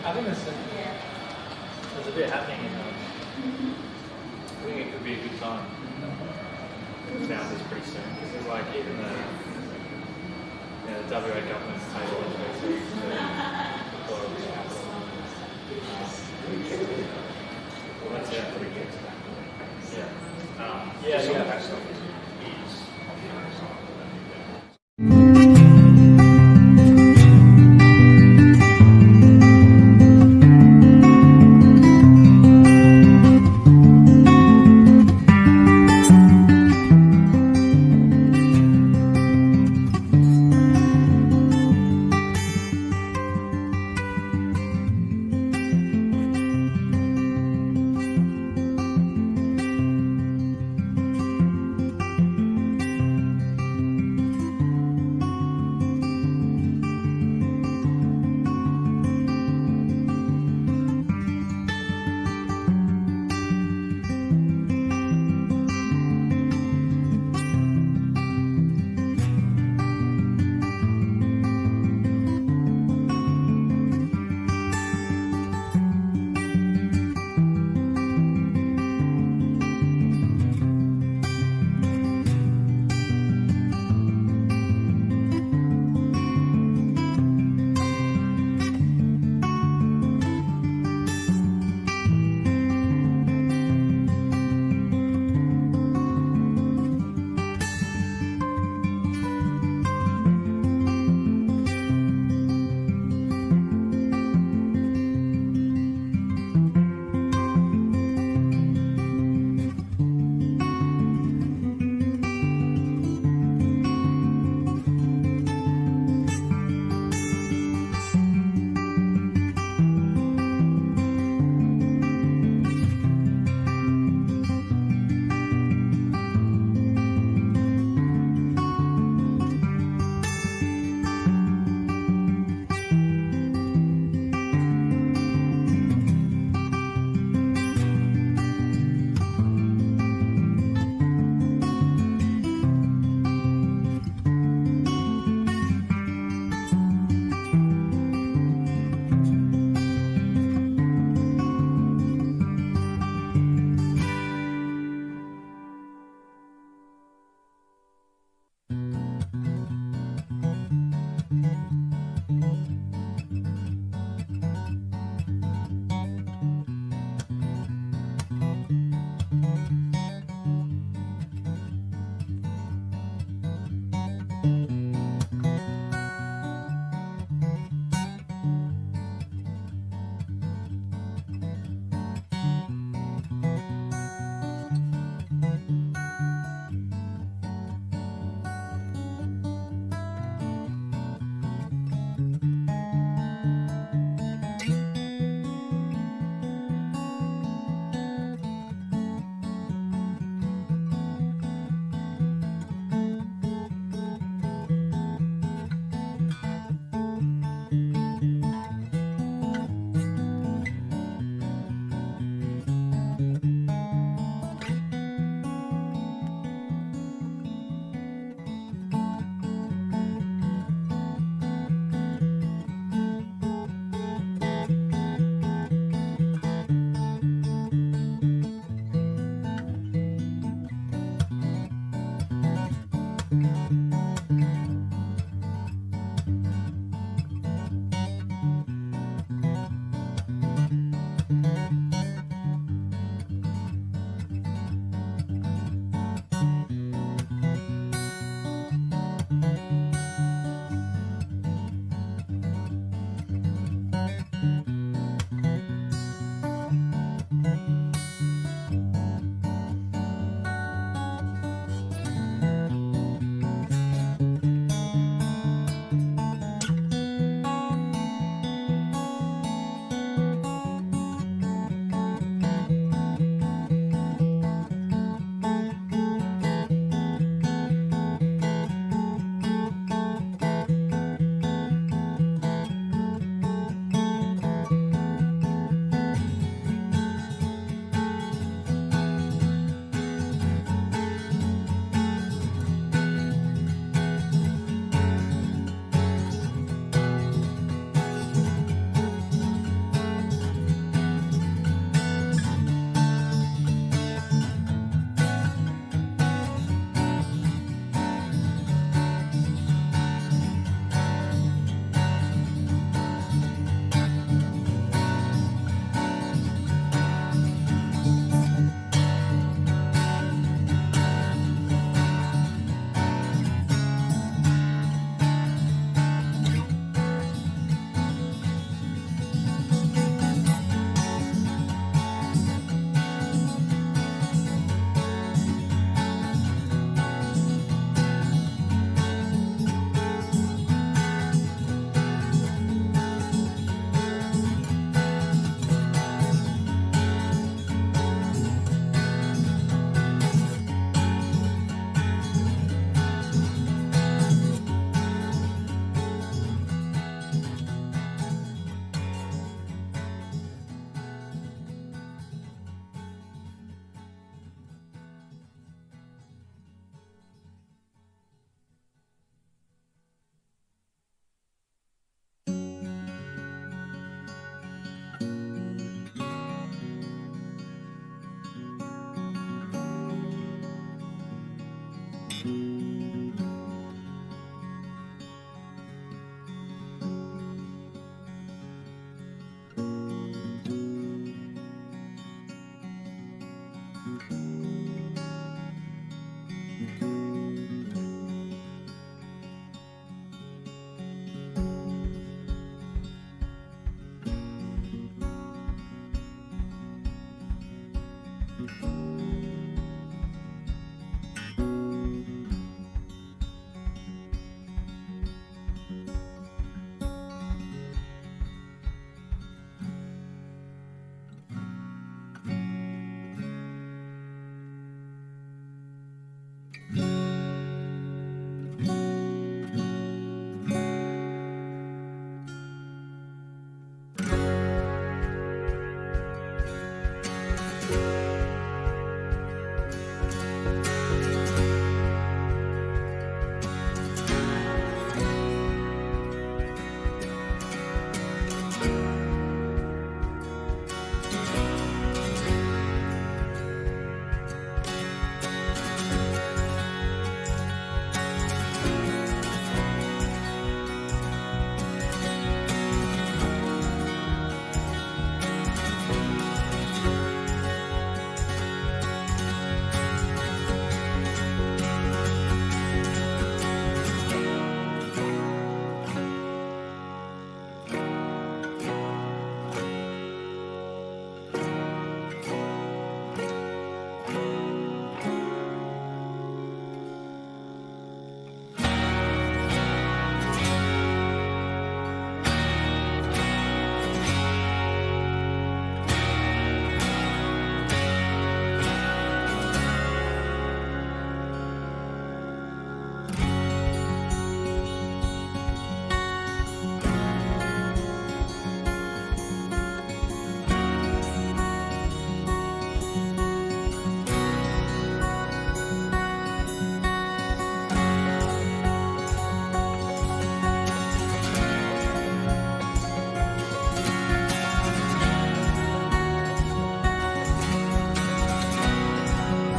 I think there's a bit happening in I think it could be a good time. Founders pretty soon because there's like even the WA government's table of well, that's yeah, pretty good. Yeah. That stuff is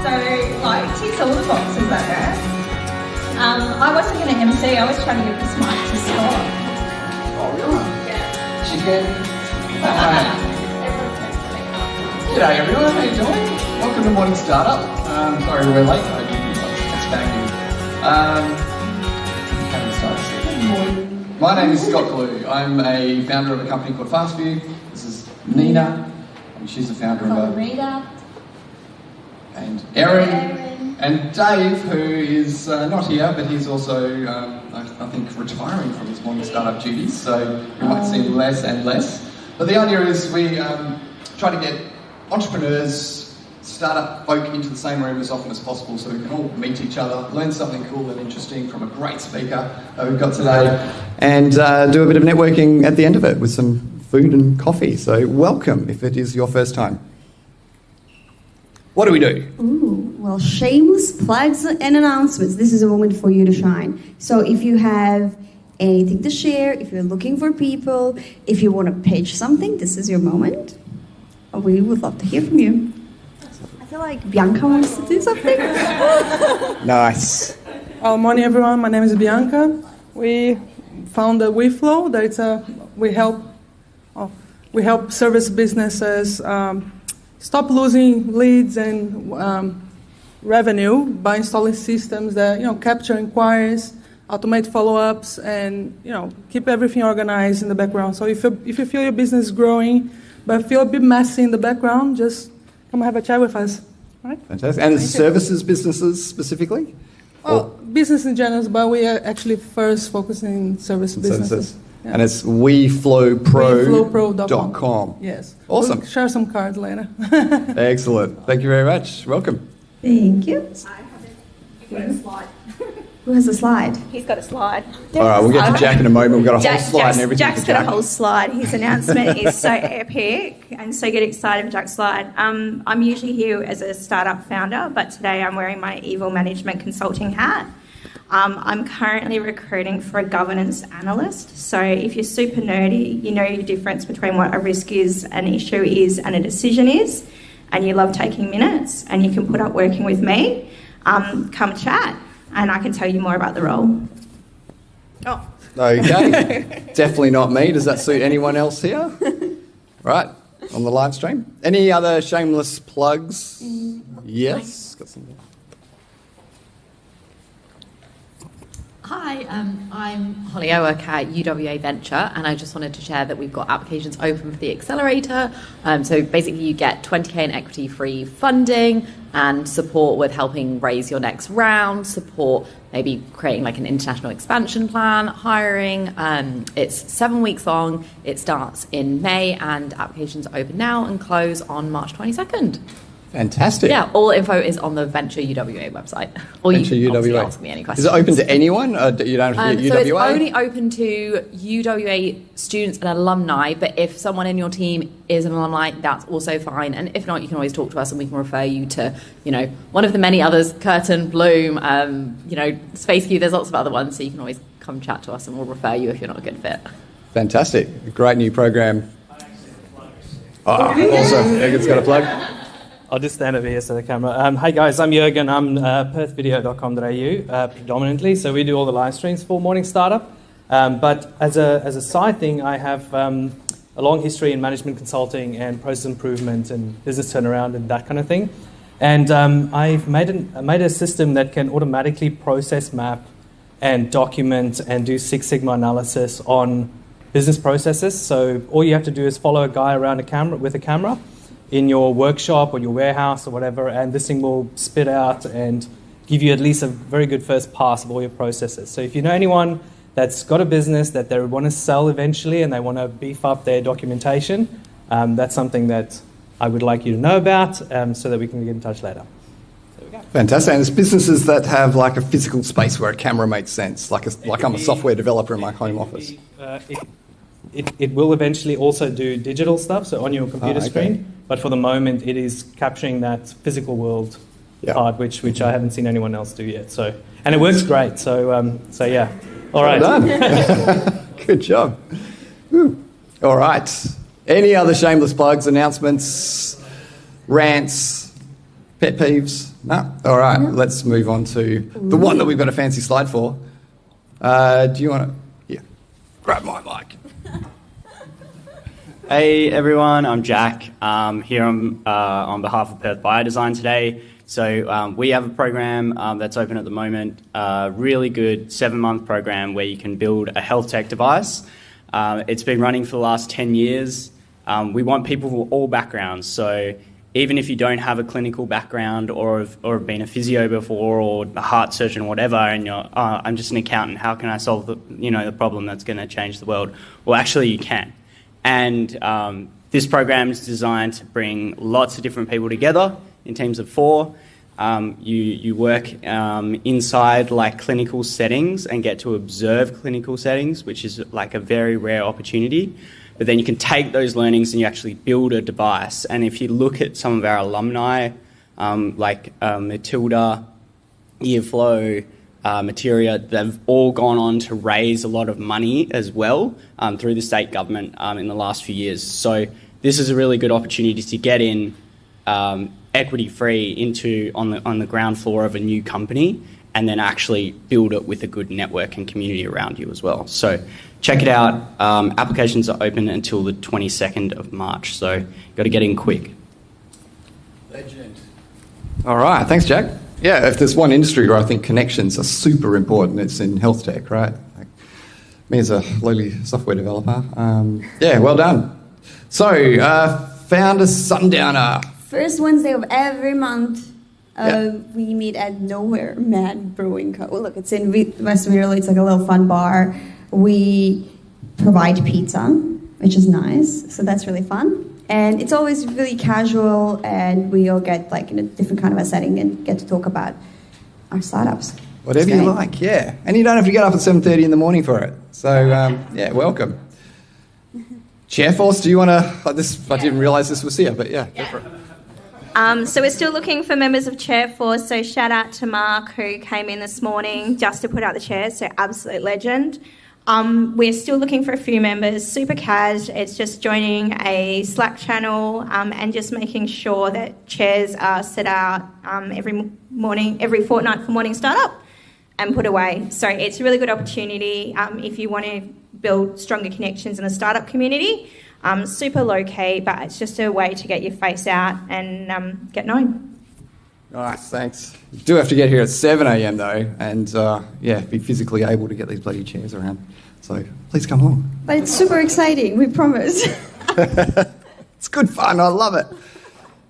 So, like, ticks all the boxes, I guess. I wasn't going to MC, I was trying to give this mic to Scott. Oh, really? Yeah. Chicken. G'day everyone, how you doing? Welcome to Morning Startup. Sorry we're late, I didn't expect My name is Scott Glue. I'm a founder of a company called Fastview. This is Nina, and she's the founder of Rita. And Erin, and Dave, who is not here, but he's also, I think, retiring from his morning startup duties, so we might see him less and less. But the idea is we try to get entrepreneurs, startup folk into the same room as often as possible so we can all meet each other, learn something cool and interesting from a great speaker that we've got today, and do a bit of networking at the end of it with some food and coffee. So welcome if it is your first time. What do we do? Ooh, well, shameless plugs and announcements. This is a moment for you to shine. So if you have anything to share, if you're looking for people, if you want to pitch something, this is your moment. We would love to hear from you. I feel like Bianca wants to do something. Nice. Well, morning everyone, my name is Bianca. We founded WeFlow. That's we help service businesses stop losing leads and revenue by installing systems that capture inquiries, automate follow-ups, and keep everything organized in the background. So if you feel your business is growing, but feel a bit messy in the background, just come have a chat with us. All right? Fantastic. And services businesses specifically? Well, business in general, but we are actually first focusing on service businesses. Yeah. And it's WeFlowPro.com. Yes. Awesome. We'll share some cards later. Excellent. Thank you very much. Welcome. Thank you. I have a slide. Who has a slide? He's got a slide. All right, we'll get to Jack in a moment. We've got a whole slide and everything. Jack's got a whole slide. His announcement is so epic, and so get excited for Jack's slide. I'm usually here as a startup founder, but today I'm wearing my evil management consulting hat. I'm currently recruiting for a governance analyst. So if you're super nerdy, you know the difference between what a risk is, an issue is, and a decision is, and you love taking minutes, and you can put up working with me, come chat, and I can tell you more about the role. Oh. Okay. Definitely not me. Does that suit anyone else here? Right, on the live stream. Any other shameless plugs? Yes. Got some. Hi, I'm Holly. I work at UWA Venture, and I just wanted to share that we've got applications open for the accelerator. So basically you get 20k in equity-free funding and support with helping raise your next round, support maybe creating like an international expansion plan, hiring. It's 7 weeks long. It starts in May, and applications are open now and close on March 22nd. Fantastic. Yeah, all info is on the Venture UWA website. Or Venture you can obviously UWA. ask me any questions. Is it open to anyone? You don't have to be So UWA? it's only open to UWA students and alumni, but if someone in your team is an alumni, that's also fine. And if not, you can always talk to us and we can refer you to, one of the many others, Curtin, Bloom, Space Q, there's lots of other ones, so you can always come chat to us and we'll refer you if you're not a good fit. Fantastic. A great new program. Oh, awesome. Jürgen's got a plug. I'll just stand over here so the camera. Hey guys, I'm Jürgen. I'm perthvideo.com.au predominantly. So we do all the live streams for Morning Startup. But as a side thing, I have a long history in management consulting and process improvement and business turnaround and that kind of thing. And I've made a system that can automatically process map and document and do Six Sigma analysis on business processes. So all you have to do is follow a guy around with a camera in your workshop or your warehouse or whatever, and this thing will spit out and give you at least a very good first pass of all your processes. So if you know anyone that's got a business that they want to sell eventually and they want to beef up their documentation, that's something that I would like you to know about so that we can get in touch later. There we go. Fantastic. And there's businesses that have like a physical space where a camera makes sense, like I'm a software developer in my home office. It will eventually also do digital stuff, so on your computer screen. But for the moment, it is capturing that physical world part, which I haven't seen anyone else do yet. So, and it works great. So yeah. All right. Well done. Good job. Whew. All right. Any other shameless plugs, announcements, rants, pet peeves? No? All right. Let's move on to the one that we've got a fancy slide for. Do you want to? Yeah. Grab my mic. Hey everyone, I'm Jack. Here on behalf of Perth Biodesign today. So we have a program that's open at the moment, a really good 7-month program where you can build a health tech device. It's been running for the last 10 years. We want people from all backgrounds. So even if you don't have a clinical background or have been a physio before or a heart surgeon or whatever, and you're, I'm just an accountant, how can I solve the problem that's going to change the world? Well, actually you can. And this program is designed to bring lots of different people together in teams of 4. You work inside like clinical settings and get to observe clinical settings, which is like a very rare opportunity. But then you can take those learnings and you actually build a device. And if you look at some of our alumni, like Matilda, Yearflow, Materia, they've all gone on to raise a lot of money as well through the state government in the last few years. So this is a really good opportunity to get in equity-free on the ground floor of a new company and then actually build it with a good network and community around you as well. So check it out. Applications are open until the 22nd of March, so you've got to get in quick. Legend. All right, thanks, Jack. Yeah, if there's one industry where I think connections are super important, it's in health tech, right? Like, me as a lowly software developer. Yeah, well done. So, Founder Sundowner. First Wednesday of every month, we meet at Nowhere Mad Brewing Co. Oh, look, it's in West Wirral. It's like a little fun bar. We provide pizza, which is nice. So that's really fun. And it's always really casual, and we all get like in a different kind of a setting and get to talk about our startups. Whatever you like, yeah. And you don't have to get up at 7:30 in the morning for it. So, yeah, welcome. Chairforce, do you want to... I didn't realise this was here, but yeah, go for it. So we're still looking for members of Chairforce, so shout out to Mark who came in this morning just to put out the chairs, so absolute legend. We're still looking for a few members, super cash. It's just joining a Slack channel and just making sure that chairs are set out every fortnight for morning startup and put away. So it's a really good opportunity if you want to build stronger connections in the startup community. Super low key, but it's just a way to get your face out and get known. Nice, thanks. You do have to get here at 7 a.m. though, and be physically able to get these bloody chairs around. So please come along. But it's super exciting, we promise. It's good fun, I love it.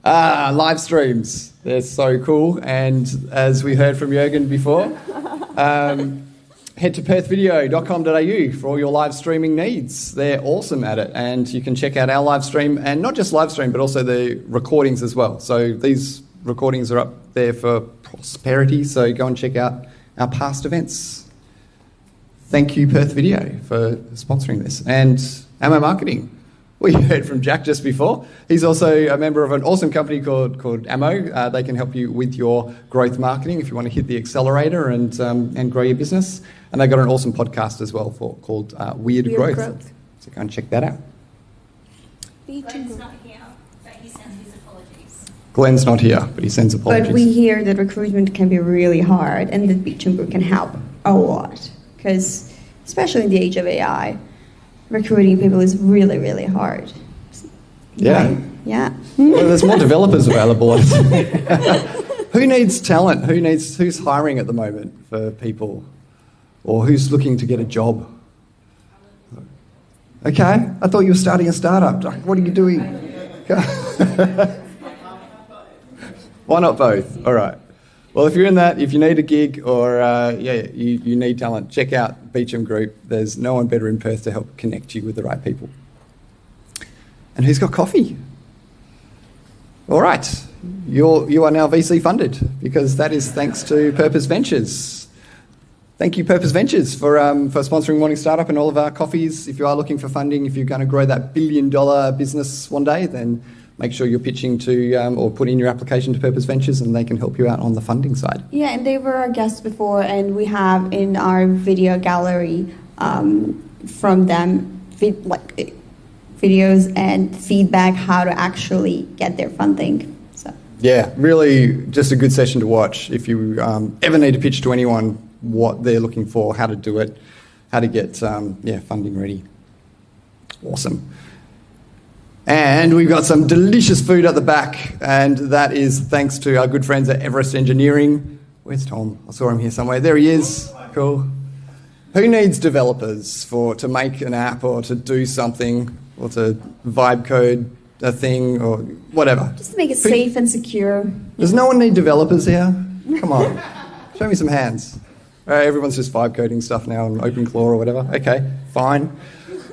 Live streams, they're so cool. And as we heard from Jürgen before, head to perthvideo.com.au for all your live streaming needs. They're awesome at it. And you can check out our live stream, and not just live stream, but also the recordings as well. So these recordings are up there for prosperity, so go and check out our past events. Thank you, Perth Video, for sponsoring this. And Ammo Marketing. We heard from Jack just before. He's also a member of an awesome company called Ammo. They can help you with your growth marketing if you want to hit the accelerator and grow your business. And they've got an awesome podcast as well called Weird Growth. So go and check that out. Glenn's not here, but he sends his apologies. Glenn's not here, but he sends apologies. But we hear that recruitment can be really hard and that Beach and Brew can help a lot. Because, especially in the age of AI, recruiting people is really, really hard. Yeah. Right? Yeah. Well, there's more developers available. Who needs talent? Who's hiring at the moment for people? Or who's looking to get a job? Okay, I thought you were starting a startup. What are you doing? Why not both? All right. Well, if you're in that, if you need a gig or you need talent, check out Beecham Group. There's no one better in Perth to help connect you with the right people. And who's got coffee? All right, you are now VC funded because that is thanks to Purpose Ventures. Thank you, Purpose Ventures, for sponsoring Morning Startup and all of our coffees. If you are looking for funding, if you're going to grow that $1 billion business one day, then make sure you're pitching to or put in your application to Purpose Ventures and they can help you out on the funding side. Yeah, and they were our guests before, and we have in our video gallery from them videos and feedback how to actually get their funding. So. Yeah, really just a good session to watch if you ever need to pitch to anyone what they're looking for, how to do it, how to get funding ready. Awesome. And we've got some delicious food at the back, and that is thanks to our good friends at Everest Engineering. Where's Tom? I saw him here somewhere. There he is. Cool. Who needs developers to make an app or to do something or to vibe code a thing or whatever? Just to make it safe and secure. Does no one need developers here? Come on. Show me some hands. Everyone's just vibe coding stuff now on OpenClaw or whatever. Okay, fine.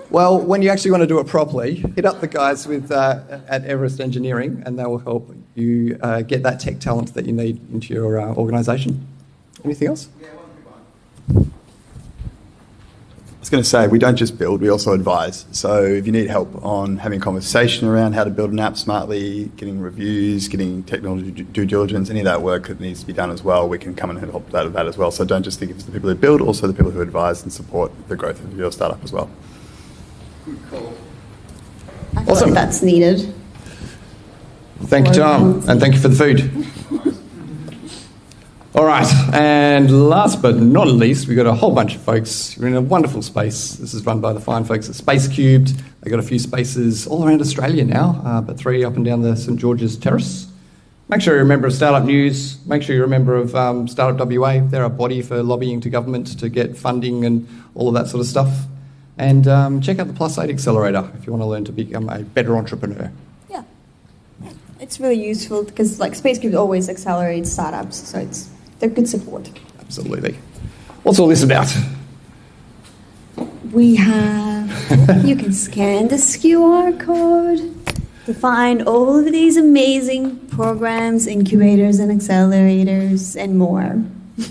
Well, when you actually want to do it properly, hit up the guys at Everest Engineering and they will help you get that tech talent that you need into your organisation. Anything else? I was going to say, we don't just build, we also advise. So if you need help on having a conversation around how to build an app smartly, getting reviews, getting technology due diligence, any of that work that needs to be done as well, we can come and help with that as well. So don't just think it's the people who build, also the people who advise and support the growth of your startup as well. Cool. I feel like that's needed. Thank you, Tom, and thank you for the food. All right, and last but not least, we've got a whole bunch of folks. You're in a wonderful space. This is run by the fine folks at Space Cubed. They've got a few spaces all around Australia now, but 3 up and down the St George's Terrace. Make sure you're a member of Startup News. Make sure you're a member of Startup WA. They're a body for lobbying to government to get funding and all of that sort of stuff. And check out the +8 Accelerator if you want to learn to become a better entrepreneur. Yeah. It's really useful because Space Cube always accelerates startups, so they're good support. Absolutely. What's all this about? We have, you can scan this QR code to find all of these amazing programs, incubators and accelerators and more.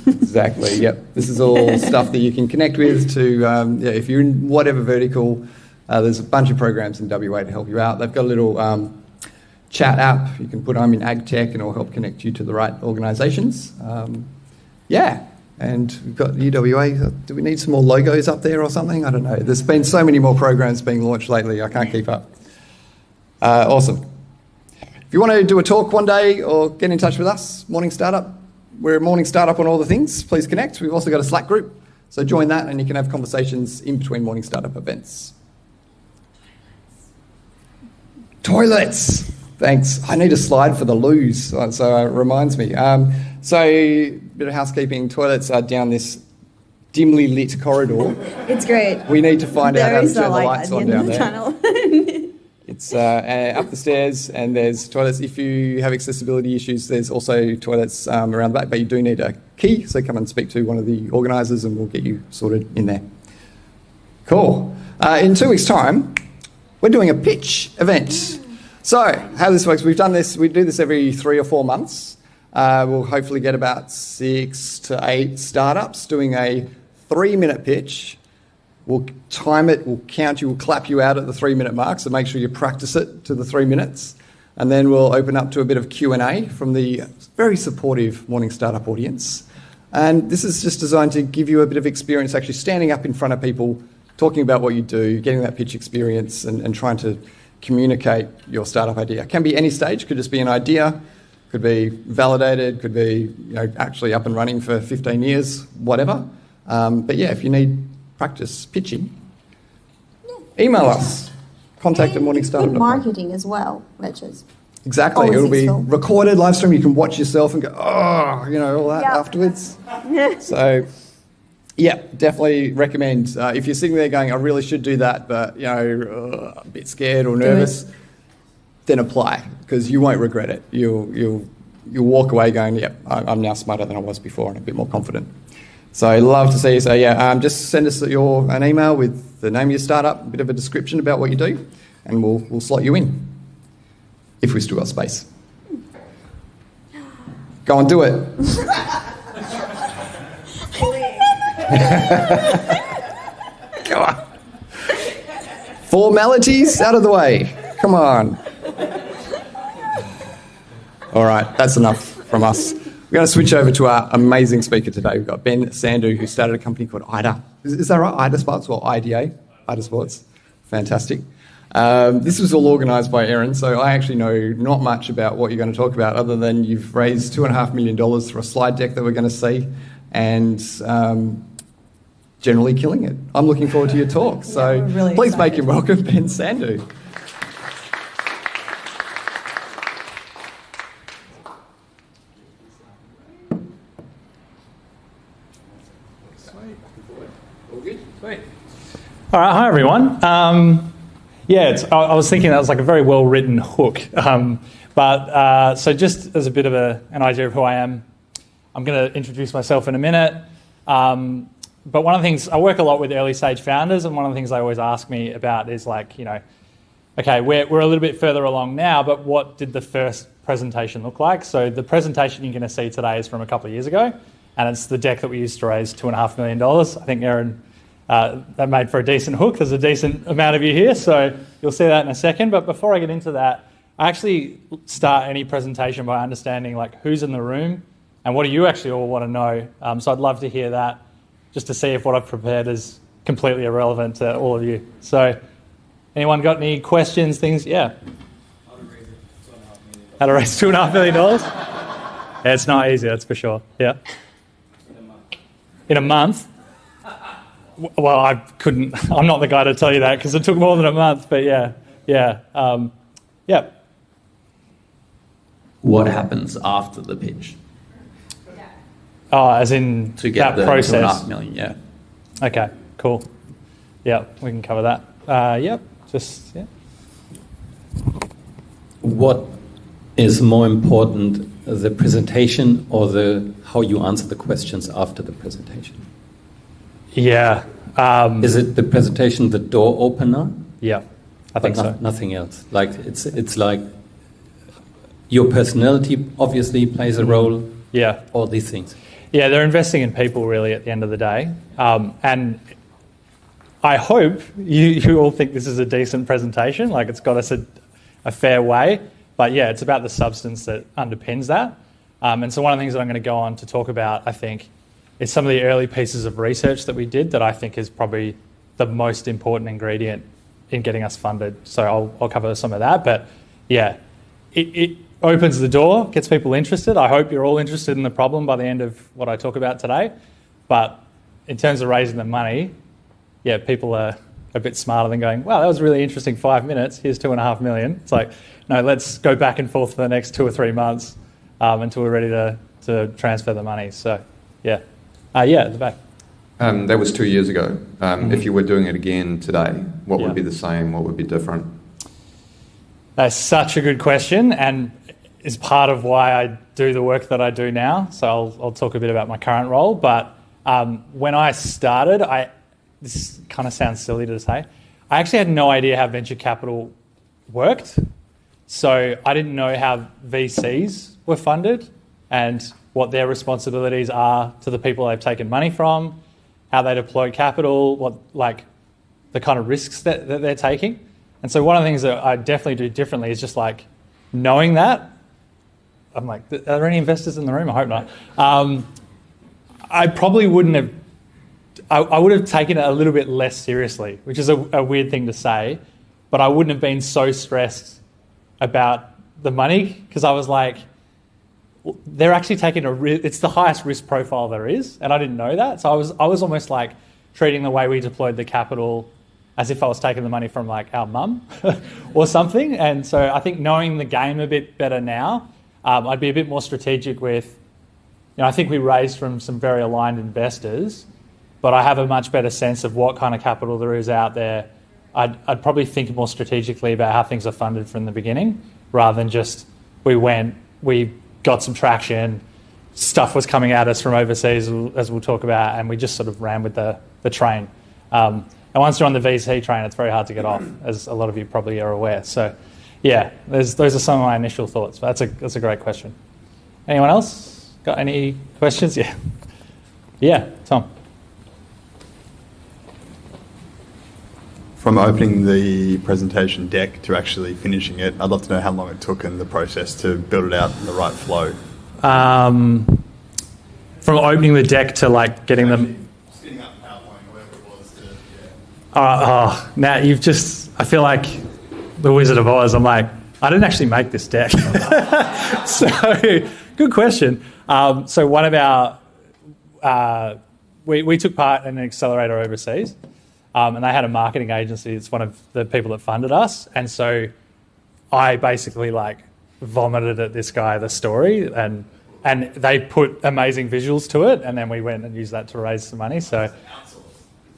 Exactly, yep. This is all stuff that you can connect with to, if you're in whatever vertical, there's a bunch of programs in WA to help you out. They've got a little chat app. You can put I'm in ag tech and it'll help connect you to the right organisations. And we've got UWA. Do we need some more logos up there or something? I don't know. There's been so many more programs being launched lately, I can't keep up. Awesome. If you want to do a talk one day or get in touch with us, Morning Startup, we're a Morning Startup on all the things. Please connect. We've also got a Slack group. So join that and you can have conversations in between Morning Startup events. Toilets. Thanks. I need a slide for the loos, so it reminds me. So, a bit of housekeeping. Toilets are down this dimly lit corridor. It's great. We need to find out how to turn the lights on down there. Tunnel. It's up the stairs, and there's toilets. If you have accessibility issues, there's also toilets around the back, but you do need a key, so come and speak to one of the organisers and we'll get you sorted in there. Cool. In 2 weeks' time, we're doing a pitch event. So, how this works, we do this every 3 or 4 months. We'll hopefully get about 6 to 8 startups doing a 3-minute pitch. We'll time it, we'll count you, we'll clap you out at the 3-minute mark, so make sure you practice it to the 3 minutes. And then we'll open up to a bit of Q&A from the very supportive Morning Startup audience. And this is just designed to give you a bit of experience actually standing up in front of people, talking about what you do, getting that pitch experience and trying to communicate your startup idea. It can be any stage, could just be an idea, could be validated, could be actually up and running for 15 years, whatever. But yeah, if you need practice pitching, email us. Contact at morningstartup.com. Marketing as well, which is exactly. It'll be recorded, live stream. You can watch yourself and go, all that afterwards. So, yeah, definitely recommend. If you're sitting there going, I really should do that, but a bit scared or nervous, then apply, because you won't regret it. You'll walk away going, I'm now smarter than I was before and a bit more confident. So I'd love to see you. So just send us an email with the name of your startup, a bit of a description about what you do, and we'll slot you in, if we still got space. Go on, do it. Come on. Formalities out of the way. Come on. All right, that's enough from us. We're going to switch over to our amazing speaker today. We've got Ben Sandhu, who started a company called IDA. Is that right? IDA Sports or IDA? IDA Sports. Fantastic. This was all organised by Erin, so I actually know not much about what you're going to talk about other than you've raised $2.5 million for a slide deck that we're going to see and generally killing it. I'm looking forward to your talk. So really please excited. Make him welcome, Ben Sandhu. All right, hi everyone. I was thinking that was like a very well-written hook. So just as a bit of an idea of who I am, I'm going to introduce myself in a minute. But one of the things, I work a lot with early stage founders, and one of the things they always ask me about is okay, we're a little bit further along now, but what did the first presentation look like? So the presentation you're going to see today is from a couple of years ago, and it's the deck that we used to raise $2.5 million. I think Erin, that made for a decent hook. There's a decent amount of you here, so you'll see that in a second. But before I get into that, I actually start any presentation by understanding who's in the room and what do you actually all want to know. So I'd love to hear that, just to see if what I've prepared is completely irrelevant to all of you. So anyone got any questions, things? Yeah. How to raise $2.5 million? Yeah, it's not easy, that's for sure. Yeah. In a month? Well, I'm not the guy to tell you that because it took more than a month, but yeah. What happens after the pitch? Oh, as in to get that process? $2.5 million, yeah. Okay, cool. Yeah, we can cover that. What is more important, the presentation or how you answer the questions after the presentation? Yeah. Is it the presentation the door opener? Yeah, I think so. Nothing else. It's like your personality obviously plays a role. Yeah. All these things. Yeah, they're investing in people really at the end of the day. And I hope you all think this is a decent presentation. It's got us a fair way. But yeah, it's about the substance that underpins that. And so one of the things that I'm going to go on to talk about, I think, is some of the early pieces of research that we did that I think is probably the most important ingredient in getting us funded. So I'll cover some of that. But yeah, it opens the door, gets people interested. I hope you're all interested in the problem by the end of what I talk about today. But in terms of raising the money, yeah, people are a bit smarter than going, wow, that was a really interesting 5 minutes, here's $2.5 million. It's like, no, let's go back and forth for the next 2 or 3 months until we're ready to transfer the money. So, yeah. At the back. That was 2 years ago. If you were doing it again today, what would be the same? What would be different? That's such a good question, and is part of why I do the work that I do now. So I'll talk a bit about my current role. But when I started, this kind of sounds silly to say, I actually had no idea how venture capital worked. So I didn't know how VCs were funded and what their responsibilities are to the people they've taken money from, how they deploy capital, what like the kind of risks that they're taking. And so one of the things that I definitely do differently is just like knowing that. I'm like, are there any investors in the room? I hope not. I probably wouldn't have, I would have taken it a little bit less seriously, which is a weird thing to say, but I wouldn't have been so stressed about the money because I was like, they're actually taking it's the highest risk profile there is, and I didn't know that. So I was almost like treating the way we deployed the capital as if I was taking the money from like our mum or something. And so I think knowing the game a bit better now, I'd be a bit more strategic with, I think we raised from some very aligned investors, but I have a much better sense of what kind of capital there is out there. I'd probably think more strategically about how things are funded from the beginning rather than just we got some traction, stuff was coming at us from overseas, as we'll talk about, and we just sort of ran with the train. And once you're on the VC train, it's very hard to get off, as a lot of you probably are aware. So, yeah, those are some of my initial thoughts. But that's a great question. Anyone else got any questions? Yeah. Yeah, Tom. From opening the presentation deck to actually finishing it, I'd love to know how long it took and the process to build it out in the right flow. From opening the deck to like getting them. Spinning up PowerPoint, whatever it was. Now you've just, I feel like the Wizard of Oz. I'm like, I didn't actually make this deck. So, good question. So one of our, we took part in an accelerator overseas. And they had a marketing agency. It's one of the people that funded us. And so I basically like vomited at this guy the story and they put amazing visuals to it. And then we went and used that to raise some money. So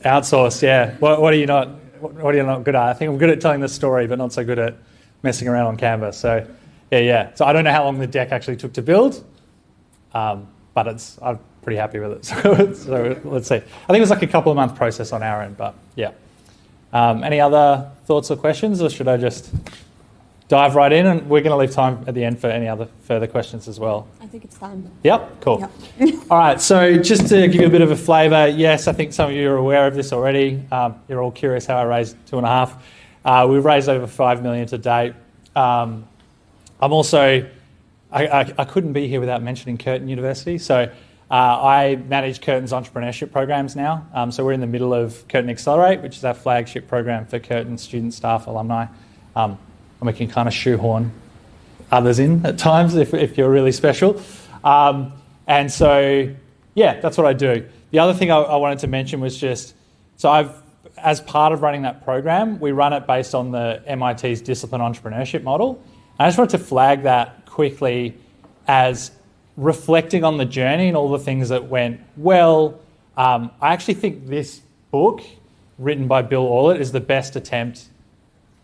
outsource, yeah. What are you not good at? I think I'm good at telling the story, but not so good at messing around on Canva. So yeah. So I don't know how long the deck actually took to build, but I'm pretty happy with it. So let's see. I think it was like a couple of month process on our end, but yeah. Any other thoughts or questions, or should I just dive right in? And we're going to leave time at the end for any other further questions as well. I think it's time. Yep, cool. Yep. All right, so just to give you a bit of a flavour, yes, I think some of you are aware of this already. You're all curious how I raised 2.5. We've raised over 5 million to date. I'm also, I couldn't be here without mentioning Curtin University. So I manage Curtin's entrepreneurship programs now. So we're in the middle of Curtin Accelerate, which is our flagship program for Curtin student, staff, alumni. And we can kind of shoehorn others in at times if you're really special. And so, yeah, that's what I do. The other thing I wanted to mention was just, so as part of running that program, we run it based on the MIT's Disciplined Entrepreneurship model. I just wanted to flag that quickly as reflecting on the journey and all the things that went well. I actually think this book, written by Bill Orlett, is the best attempt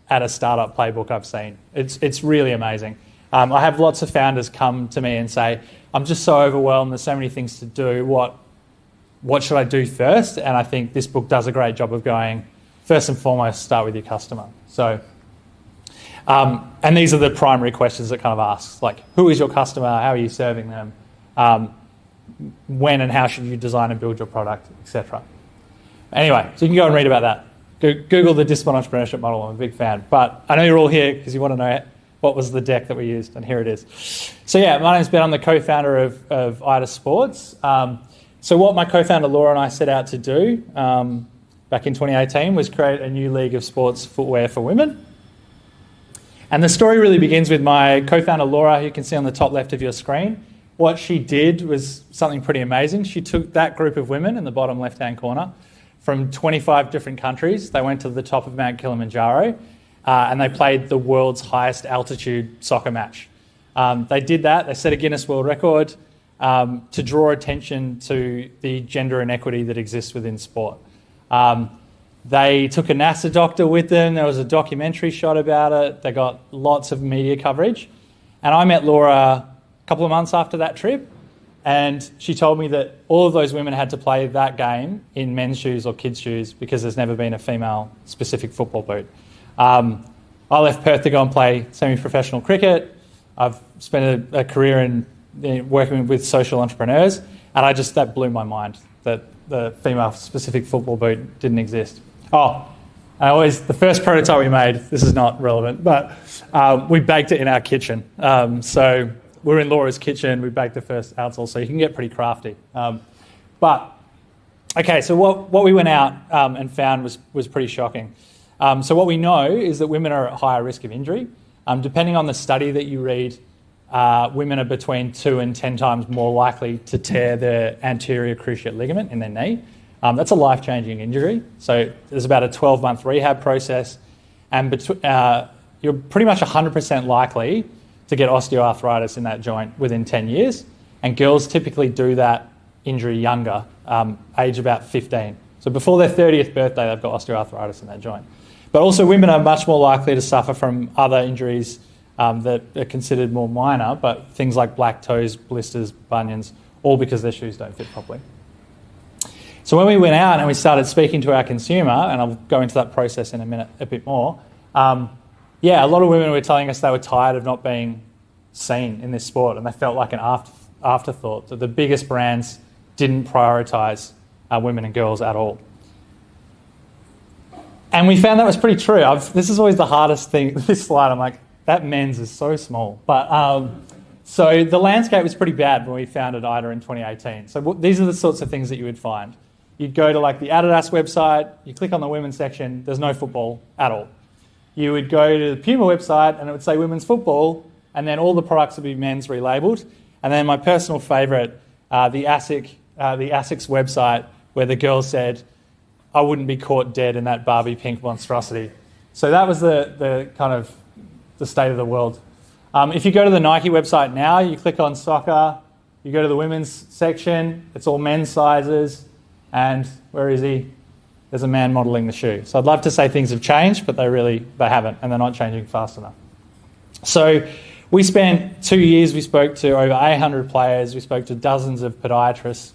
at a startup playbook I've seen. It's really amazing. I have lots of founders come to me and say, I'm just so overwhelmed, there's so many things to do, what should I do first? And I think this book does a great job of going, first and foremost, start with your customer. So, and these are the primary questions that kind of asks, like, who is your customer? How are you serving them? When and how should you design and build your product, etc. Anyway, so you can go and read about that. Google the Disciplined Entrepreneurship model. I'm a big fan. But I know you're all here because you want to know what was the deck that we used, and here it is. So yeah, my name's Ben. I'm the co-founder of Ida Sports. So what my co-founder Laura and I set out to do back in 2018 was create a new league of sports footwear for women. And the story really begins with my co-founder Laura, who you can see on the top left of your screen. What she did was something pretty amazing. She took that group of women in the bottom left-hand corner, from 25 different countries. They went to the top of Mount Kilimanjaro and they played the world's highest altitude soccer match. They did that. They set a Guinness World Record to draw attention to the gender inequity that exists within sport. They took a NASA doctor with them. There was a documentary shot about it. They got lots of media coverage. And I met Laura a couple of months after that trip, and she told me that all of those women had to play that game in men's shoes or kids' shoes because there's never been a female-specific football boot. I left Perth to go and play semi-professional cricket. I've spent a career in working with social entrepreneurs, and that blew my mind that the female-specific football boot didn't exist. The first prototype we made, this is not relevant, but we baked it in our kitchen. So we're in Laura's kitchen, we baked the first outsole, so you can get pretty crafty. So what we went out and found was pretty shocking. So what we know is that women are at higher risk of injury. Depending on the study that you read, women are between 2 and 10 times more likely to tear their anterior cruciate ligament in their knee. That's a life-changing injury. So there's about a 12-month rehab process, and you're pretty much 100% likely to get osteoarthritis in that joint within 10 years. And girls typically do that injury younger, age about 15. So before their 30th birthday, they've got osteoarthritis in that joint. But also women are much more likely to suffer from other injuries that are considered more minor, but things like black toes, blisters, bunions, all because their shoes don't fit properly. So when we went out and we started speaking to our consumer, and I'll go into that process in a minute a bit more, a lot of women were telling us they were tired of not being seen in this sport, and they felt like an afterthought, that the biggest brands didn't prioritise women and girls at all. And we found that was pretty true. This is always the hardest thing, this slide, I'm like, that men's is so small. But so the landscape was pretty bad when we founded IDA in 2018. So these are the sorts of things that you would find. You'd go to like the Adidas website, you click on the women's section, there's no football at all. You would go to the Puma website and it would say women's football, and then all the products would be men's relabeled. And then my personal favourite, the ASICS website, where the girl said, I wouldn't be caught dead in that Barbie pink monstrosity. So that was the kind of the state of the world. If you go to the Nike website now, you click on soccer, you go to the women's section, it's all men's sizes, and where is he? There's a man modelling the shoe. So I'd love to say things have changed, but they haven't, and they're not changing fast enough. So we spent 2 years, we spoke to over 800 players, we spoke to dozens of podiatrists,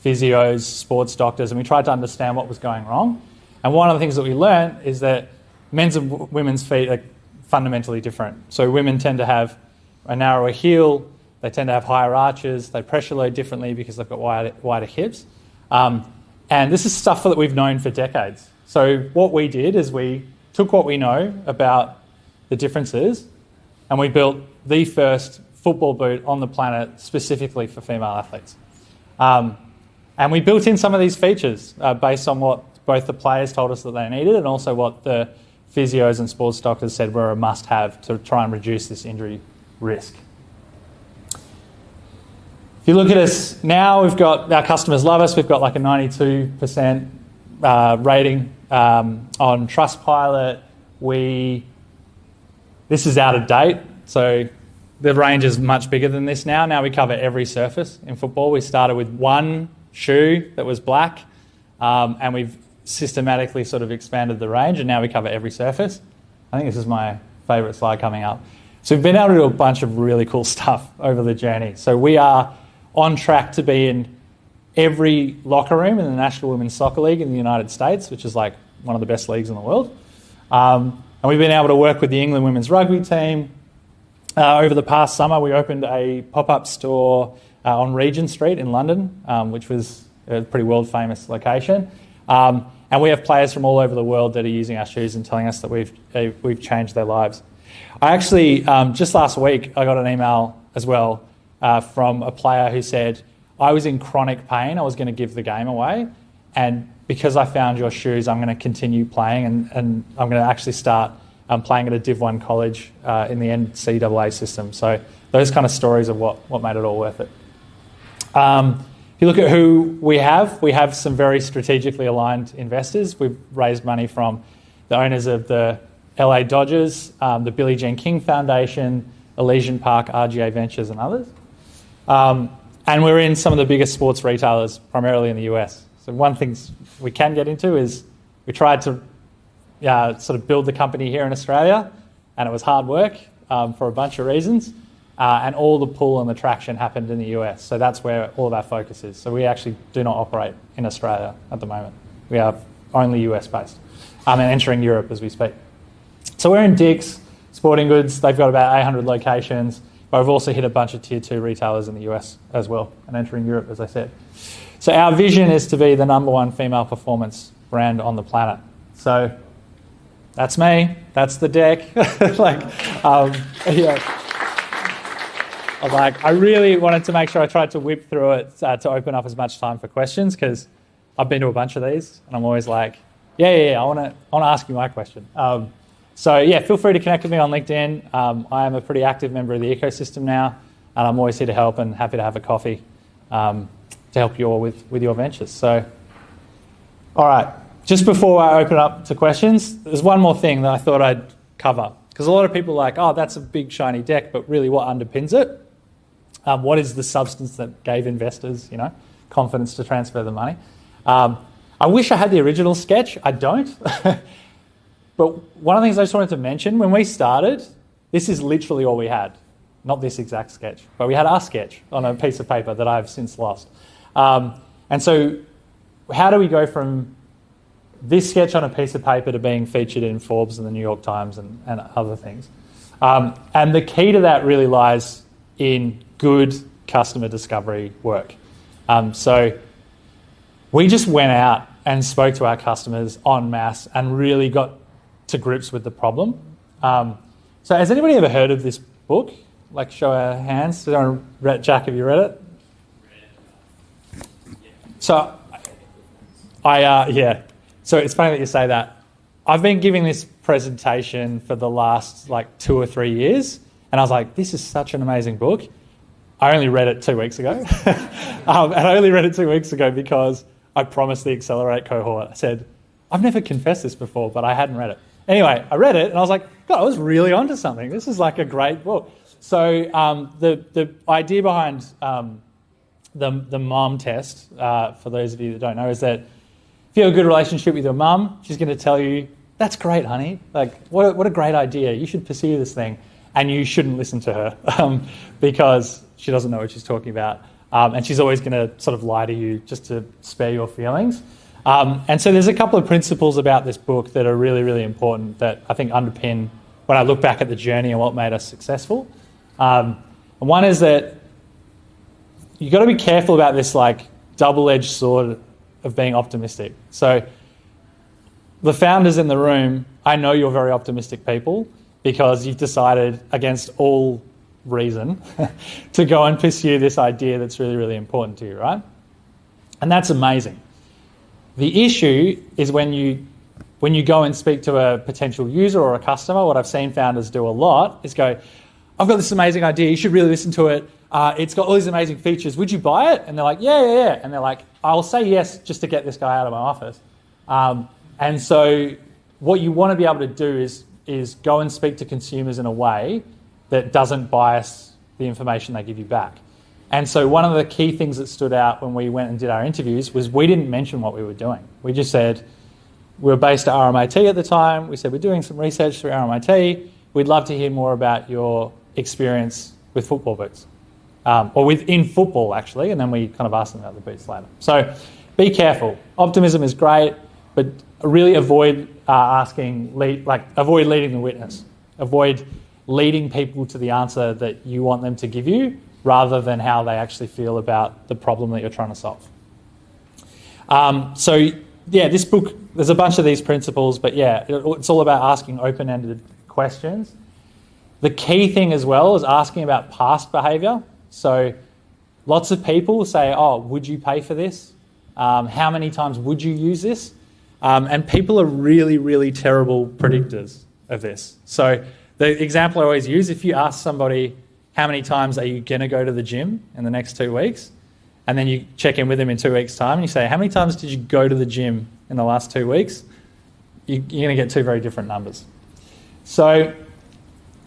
physios, sports doctors, and we tried to understand what was going wrong. And one of the things that we learned is that men's and women's feet are fundamentally different. So women tend to have a narrower heel, they tend to have higher arches, they pressure load differently because they've got wider hips. And this is stuff that we've known for decades. So what we did is we took what we know about the differences and we built the first football boot on the planet specifically for female athletes. And we built in some of these features based on what both the players told us that they needed and also what the physios and sports doctors said were a must-have to try and reduce this injury risk. If you look at us now, our customers love us. We've got like a 92% rating on Trustpilot. This is out of date, so the range is much bigger than this now. Now we cover every surface in football. We started with one shoe that was black, and we've systematically sort of expanded the range, and now we cover every surface. I think this is my favourite slide coming up. So we've been able to do a bunch of really cool stuff over the journey. So we are on track to be in every locker room in the National Women's Soccer League in the United States, which is like one of the best leagues in the world. And we've been able to work with the England women's rugby team. Over the past summer, we opened a pop-up store on Regent Street in London, which was a pretty world-famous location. And we have players from all over the world that are using our shoes and telling us that we've changed their lives. I actually, just last week, I got an email as well from a player who said, I was in chronic pain, I was going to give the game away, and because I found your shoes, I'm going to continue playing and I'm going to actually start playing at a Div 1 college in the NCAA system. So those kind of stories are what made it all worth it. If you look at who we have some very strategically aligned investors. We've raised money from the owners of the LA Dodgers, the Billie Jean King Foundation, Elysian Park, RGA Ventures, and others. And we're in some of the biggest sports retailers, primarily in the US. So one thing we can get into is we tried to sort of build the company here in Australia, and it was hard work for a bunch of reasons. And all the pull and the traction happened in the US. So that's where all of our focus is. So we actually do not operate in Australia at the moment. We are only US based and entering Europe as we speak. So we're in Dick's Sporting Goods. They've got about 800 locations. But we've also hit a bunch of tier 2 retailers in the US as well and entering Europe, as I said. So our vision is to be the #1 female performance brand on the planet. So that's me. That's the deck. I really wanted to make sure I tried to whip through it to open up as much time for questions, because I've been to a bunch of these and I'm always like, I want to ask you my question. Feel free to connect with me on LinkedIn. I am a pretty active member of the ecosystem now, and I'm always here to help and happy to have a coffee to help you all with your ventures. So, all right, just before I open up to questions, there's one more thing that I thought I'd cover, because a lot of people are like, oh, that's a big shiny deck, but really what underpins it? What is the substance that gave investors, confidence to transfer the money? I wish I had the original sketch. I don't. But one of the things I just wanted to mention, when we started, this is literally all we had. Not this exact sketch, but we had our sketch on a piece of paper that I've since lost. And so how do we go from this sketch on a piece of paper to being featured in Forbes and the New York Times and other things? And the key to that really lies in good customer discovery work. So we just went out and spoke to our customers en masse and really got to grips with the problem. So has anybody ever heard of this book? Like, show our hands. Jack, have you read it? So, So it's funny that you say that. I've been giving this presentation for the last 2 or 3 years, and I was like, this is such an amazing book. I only read it 2 weeks ago. And I only read it 2 weeks ago because I promised the Accelerate cohort. I said, I've never confessed this before, but I hadn't read it. Anyway, I read it and I was like, God, I was really onto something. This is like a great book. So the idea behind the mom test, for those of you that don't know, is that if you have a good relationship with your mum, she's going to tell you, that's great, honey. What a great idea. You should pursue this thing. And you shouldn't listen to her because she doesn't know what she's talking about. And she's always going to sort of lie to you just to spare your feelings. And so there's a couple of principles about this book that are really, really important that I think underpin when I look back at the journey and what made us successful. And one is that you've got to be careful about this double-edged sword of being optimistic. So the founders in the room, I know you're very optimistic people because you've decided against all reason to go and pursue this idea that's really, really important to you, right? And that's amazing. The issue is when you go and speak to a potential user or a customer, what I've seen founders do a lot is go, I've got this amazing idea, you should really listen to it. It's got all these amazing features. Would you buy it? And they're like, yeah. And they're like, I'll say yes just to get this guy out of my office. And so what you want to be able to do is go and speak to consumers in a way that doesn't bias the information they give you back. And so one of the key things that stood out when we went and did our interviews was we didn't mention what we were doing. We just said, we were based at RMIT at the time. We said, we're doing some research through RMIT. We'd love to hear more about your experience with football boots. Or within football, actually, and then we kind of asked them about the boots later. So be careful. Optimism is great, but really avoid avoid leading the witness. Avoid leading people to the answer that you want them to give you rather than how they actually feel about the problem that you're trying to solve. This book, there's a bunch of these principles, but it's all about asking open-ended questions. The key thing as well is asking about past behaviour. So lots of people say, oh, would you pay for this? How many times would you use this? And people are really, really terrible predictors of this. So the example I always use, if you ask somebody, how many times are you going to go to the gym in the next 2 weeks? and then you check in with them in 2 weeks' time, and you say, how many times did you go to the gym in the last 2 weeks? You're going to get two very different numbers. So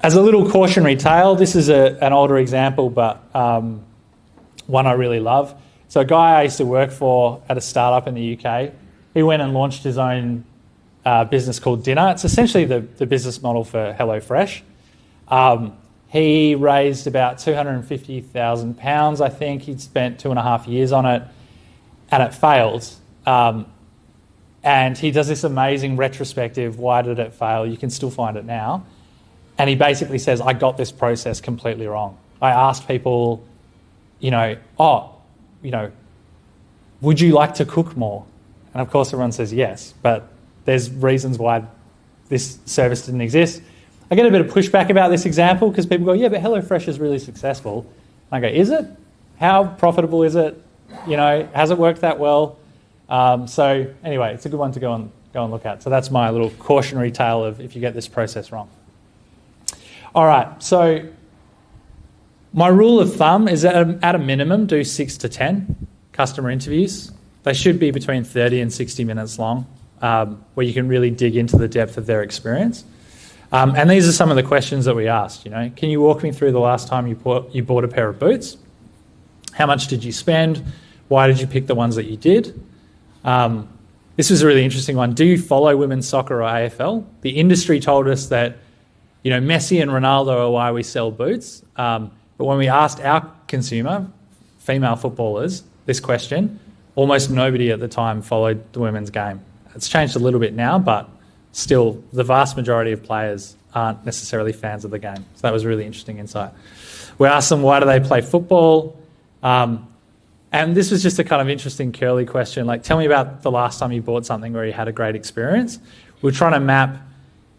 as a little cautionary tale, this is an older example, but one I really love. So a guy I used to work for at a startup in the UK, he went and launched his own business called Dinner. It's essentially the business model for HelloFresh. He raised about £250,000, I think. He'd spent 2.5 years on it, and it failed. And he does this amazing retrospective, why did it fail? You can still find it now. And he basically says, I got this process completely wrong. I asked people, would you like to cook more? And of course everyone says yes, but there's reasons why this service didn't exist. I get a bit of pushback about this example because people go, yeah, but HelloFresh is really successful. And I go, is it? How profitable is it? Has it worked that well? So anyway, it's a good one to go and look at. So that's my little cautionary tale of if you get this process wrong. All right, so my rule of thumb is that at a minimum, do 6 to 10 customer interviews. They should be between 30 and 60 minutes long, where you can really dig into the depth of their experience. And these are some of the questions that we asked. Can you walk me through the last time you bought a pair of boots? How much did you spend? Why did you pick the ones that you did? This was a really interesting one. Do you follow women's soccer or AFL? The industry told us that, Messi and Ronaldo are why we sell boots. But when we asked our consumer, female footballers, this question, almost nobody at the time followed the women's game. It's changed a little bit now, but still the vast majority of players aren't necessarily fans of the game. So that was a really interesting insight. We asked them, why do they play football? And this was just a kind of interesting curly question, like, tell me about the last time you bought something where you had a great experience. We're trying to map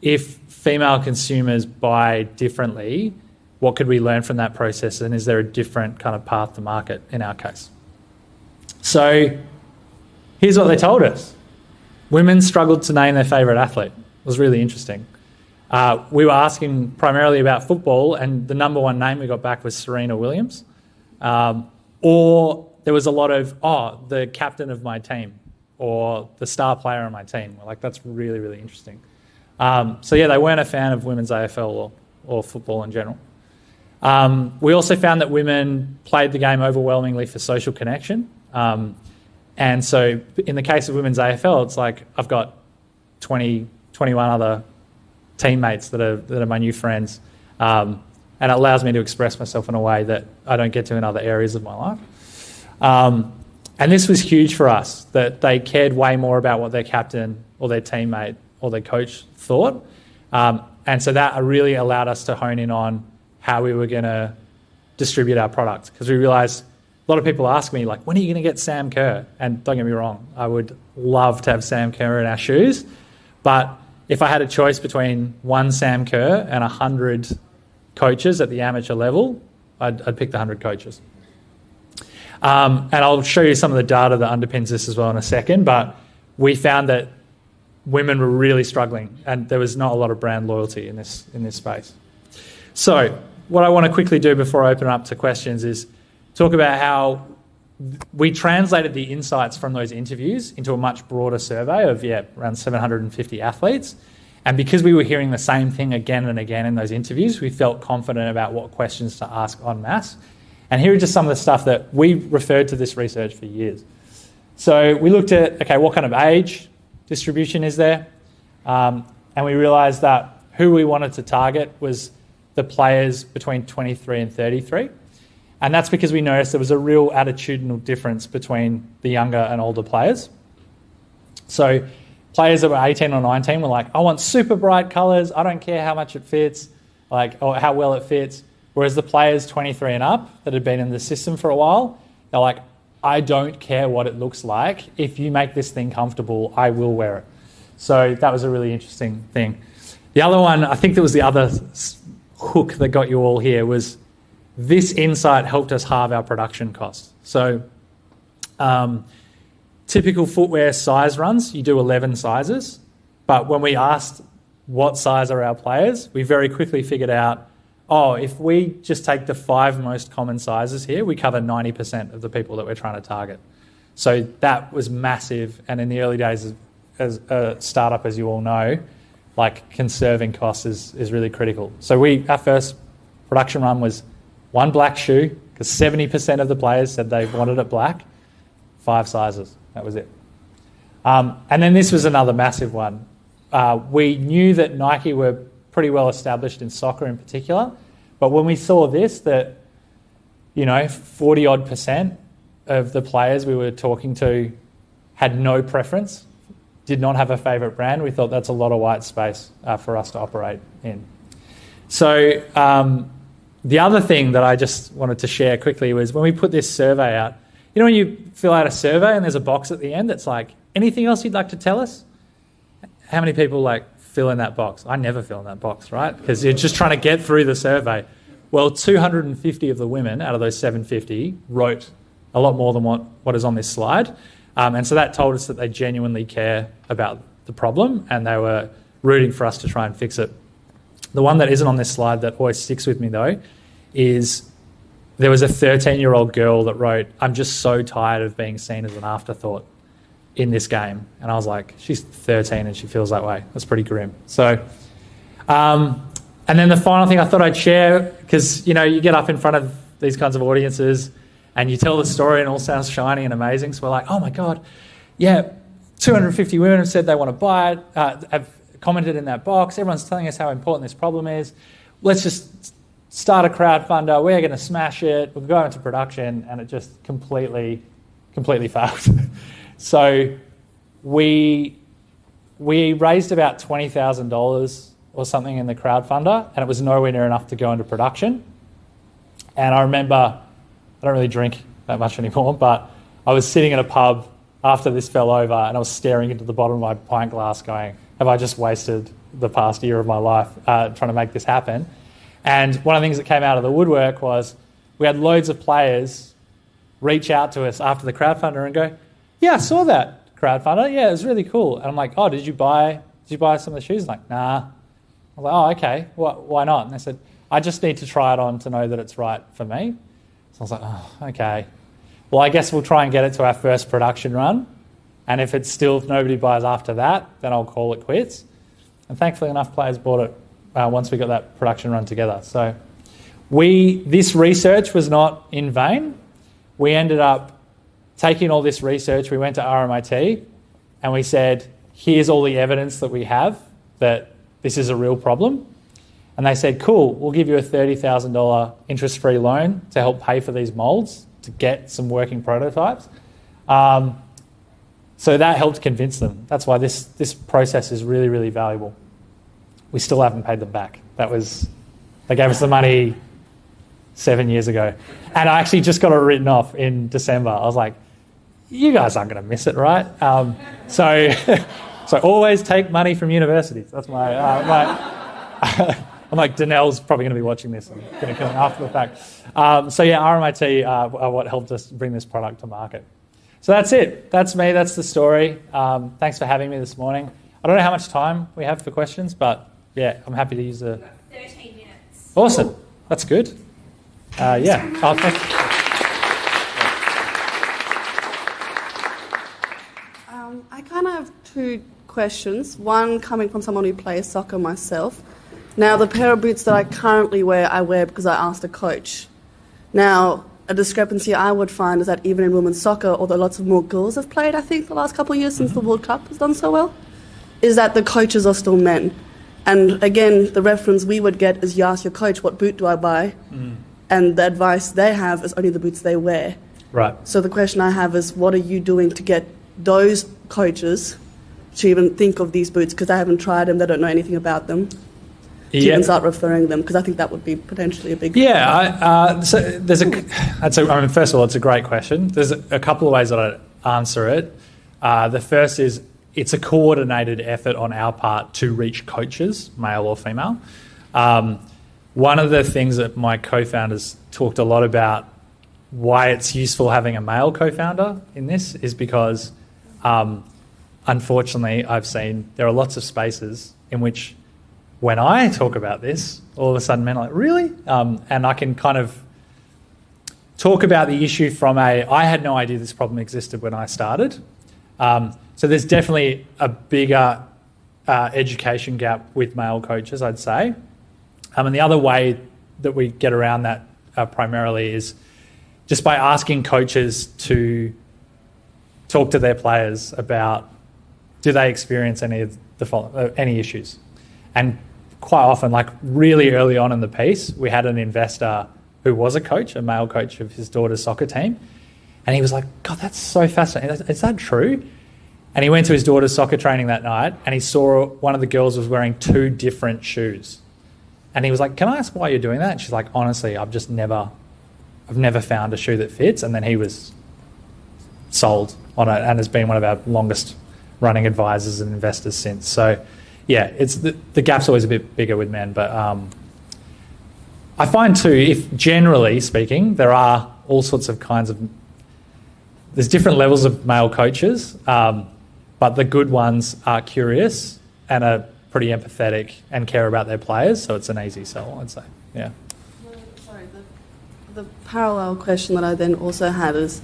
if female consumers buy differently, what could we learn from that process, and is there a different kind of path to market in our case? So here's what they told us. Women struggled to name their favourite athlete. It was really interesting. We were asking primarily about football, and the number one name we got back was Serena Williams. Or there was a lot of, the captain of my team or the star player on my team. We're like, that's really, really interesting. So yeah, they weren't a fan of women's AFL or football in general. We also found that women played the game overwhelmingly for social connection. And so in the case of women's AFL, it's like I've got 21 other teammates that are my new friends. And it allows me to express myself in a way that I don't get to in other areas of my life. And this was huge for us, that they cared way more about what their captain or their teammate or their coach thought. And so that really allowed us to hone in on how we were going to distribute our product, because we realised a lot of people ask me, like, when are you going to get Sam Kerr? And don't get me wrong, I would love to have Sam Kerr in our shoes. But if I had a choice between one Sam Kerr and 100 coaches at the amateur level, I'd pick the 100 coaches. And I'll show you some of the data that underpins this as well in a second, but we found that women were really struggling and there was not a lot of brand loyalty in this space. So what I want to quickly do before I open it up to questions is talk about how we translated the insights from those interviews into a much broader survey of, around 750 athletes. And because we were hearing the same thing again and again in those interviews, we felt confident about what questions to ask en masse. And here are just some of the stuff that we referred to this research for years. So we looked at, okay, what kind of age distribution is there? And we realised that who we wanted to target was the players between 23 and 33. And that's because we noticed there was a real attitudinal difference between the younger and older players. So players that were 18 or 19 were like, I want super bright colours, I don't care how much it fits, or how well it fits. Whereas the players 23 and up that had been in the system for a while, they're like, I don't care what it looks like. If you make this thing comfortable, I will wear it. So that was a really interesting thing. The other one, I think that was the other hook that got you all here, was this insight helped us halve our production costs. So typical footwear size runs, you do 11 sizes. But when we asked what size are our players, we very quickly figured out, oh, if we just take the 5 most common sizes here, we cover 90% of the people that we're trying to target. So that was massive. And in the early days as a startup, as you all know, like conserving costs is really critical. So our first production run was 1 black shoe, because 70% of the players said they wanted it black, 5 sizes. That was it. And then this was another massive one. We knew that Nike were pretty well established in soccer in particular, but when we saw this, that 40-odd% of the players we were talking to had no preference, did not have a favourite brand, we thought that's a lot of white space for us to operate in. So the other thing that I just wanted to share quickly was when we put this survey out, when you fill out a survey and there's a box at the end that's like, anything else you'd like to tell us? How many people fill in that box? I never fill in that box, right? Because you're just trying to get through the survey. Well, 250 of the women out of those 750 wrote a lot more than what is on this slide. And so that told us that they genuinely care about the problem and they were rooting for us to try and fix it. The one that isn't on this slide that always sticks with me, though, is there was a 13-year-old girl that wrote, "I'm just so tired of being seen as an afterthought in this game." And I was like, she's 13 and she feels that way. That's pretty grim. So, and then the final thing I thought I'd share, because, you get up in front of these kinds of audiences and you tell the story and it all sounds shiny and amazing. So we're like, oh my God, yeah, 250 women have said they want to buy it, have commented in that box. Everyone's telling us how important this problem is. Let's just start a crowdfunder. We're going to smash it. We'll go into production, and it just completely failed. So we raised about $20,000 or something in the crowdfunder, and it was nowhere near enough to go into production. And I remember, I don't really drink that much anymore, but I was sitting in a pub after this fell over, and I was staring into the bottom of my pint glass going, have I just wasted the past year of my life trying to make this happen? And one of the things that came out of the woodwork was we had loads of players reach out to us after the crowdfunder and go, yeah, I saw that crowdfunder. Yeah, it was really cool. And I'm like, oh, did you buy some of the shoes? I'm like, nah. I was like, oh, okay. Why not? And they said, I just need to try it on to know that it's right for me. So I was like, oh, okay. Well, I guess we'll try and get it to our first production run. And if nobody buys after that, then I'll call it quits. And thankfully enough players bought it once we got that production run together. So this research was not in vain. We ended up taking all this research, we went to RMIT and we said, here's all the evidence that we have that this is a real problem. And they said, cool, we'll give you a $30,000 interest-free loan to help pay for these molds to get some working prototypes. So that helped convince them. That's why this process is really, really valuable. We still haven't paid them back. They gave us the money 7 years ago. And I actually just got it written off in December. I was like, you guys aren't going to miss it, right? So always take money from universities. That's my I'm like, Danelle's probably going to be watching this and going to kill him after the fact. So yeah, RMIT are what helped us bring this product to market. So that's it. That's me. That's the story. Thanks for having me this morning. I don't know how much time we have for questions, but yeah, I'm happy to use the... 13 minutes. Awesome. That's good. Yeah. Oh, thank you. I kind of have 2 questions. One coming from someone who plays soccer myself. Now, the pair of boots that I currently wear, I wear because I asked a coach. Now, a discrepancy I would find is that even in women's soccer, although lots of more girls have played, I think, the last couple of years since the World Cup has done so well, is that the coaches are still men. And again, the reference we would get is you ask your coach, what boot do I buy? And the advice they have is only the boots they wear. Right. So the question I have is, what are you doing to get those coaches to even think of these boots? Because they haven't tried them, they don't know anything about them. To even start referring them, because I think that would be potentially a big... Yeah, so first of all, it's a great question. There's a couple of ways that I answer it. The first is it's a coordinated effort on our part to reach coaches, male or female. One of the things that my co-founders talked a lot about, why it's useful having a male co-founder in this, is because unfortunately I've seen there are lots of spaces in which when I talk about this, all of a sudden men are like, really? And I can kind of talk about the issue from I had no idea this problem existed when I started. So there's definitely a bigger education gap with male coaches, I'd say. And the other way that we get around that primarily is just by asking coaches to talk to their players about, do they experience any issues? And quite often, like really early on in the piece, we had an investor who was a coach, a male coach of his daughter's soccer team. And he was like, God, that's so fascinating. Is that true? And he went to his daughter's soccer training that night and he saw one of the girls was wearing 2 different shoes. And he was like, can I ask why you're doing that? And she's like, honestly, I've never found a shoe that fits. And then he was sold on it and has been one of our longest running advisors and investors since. So yeah, it's the gap's always a bit bigger with men. But I find too, if generally speaking, there are all sorts of there's different levels of male coaches, but the good ones are curious and are pretty empathetic and care about their players, so it's an easy sell, I'd say. Yeah. Sorry, the parallel question that I then also had is,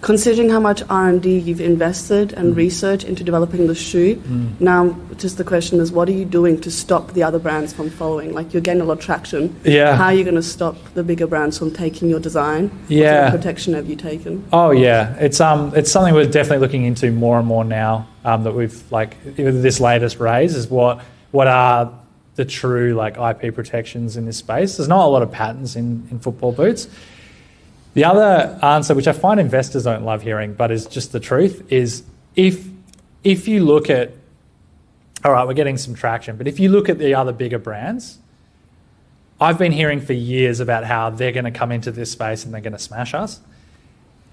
considering how much R&D you've invested and research into developing the shoe, now just the question is, what are you doing to stop the other brands from following? Like, you're getting a lot of traction. Yeah. How are you going to stop the bigger brands from taking your design? Yeah. What sort of protection have you taken? Oh yeah, it's something we're definitely looking into more and more now. That we've with this latest raise is what are the true IP protections in this space. There's not a lot of patents in football boots. The other answer, which I find investors don't love hearing, but is just the truth, is if you look at, all right, we're getting some traction, but if you look at the other bigger brands, I've been hearing for years about how they're going to come into this space and they're going to smash us.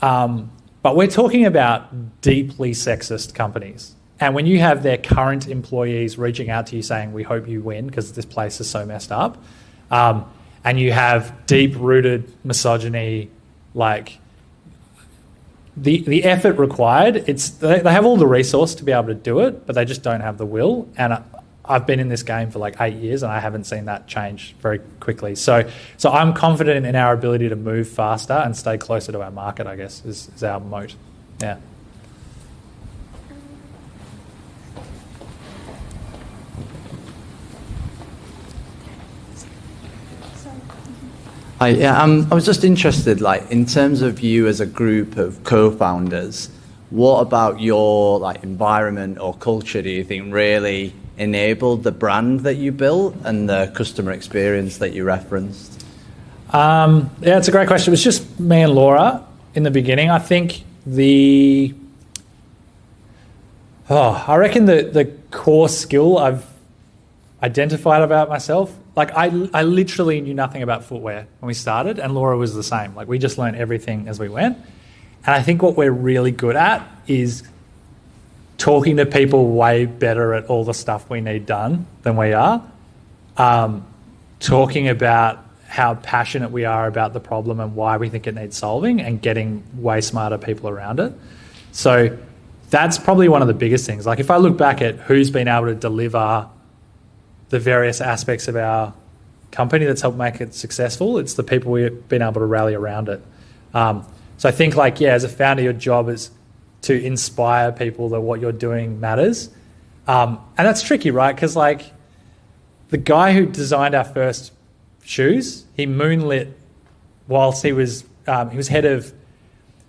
But we're talking about deeply sexist companies. And when you have their current employees reaching out to you saying, we hope you win because this place is so messed up, and you have deep-rooted misogyny, the effort required, they have all the resource to be able to do it, but they just don't have the will. And I've been in this game for 8 years and I haven't seen that change very quickly. So I'm confident in our ability to move faster and stay closer to our market, I guess, is our moat. Yeah. I was just interested, in terms of you as a group of co-founders, what about your environment or culture do you think really enabled the brand that you built and the customer experience that you referenced? Yeah, it's a great question. It was just me and Laura in the beginning. I think I reckon the core skill I've identified about myself, I literally knew nothing about footwear when we started, and Laura was the same. We just learned everything as we went. And I think what we're really good at is talking to people way better at all the stuff we need done than we are. Talking about how passionate we are about the problem and why we think it needs solving, and getting way smarter people around it. So that's probably one of the biggest things. If I look back at who's been able to deliver the various aspects of our company that's helped make it successful, it's the people we've been able to rally around it. So I think as a founder, your job is to inspire people that what you're doing matters. And that's tricky, right? Because the guy who designed our first shoes, he moonlit whilst he was head of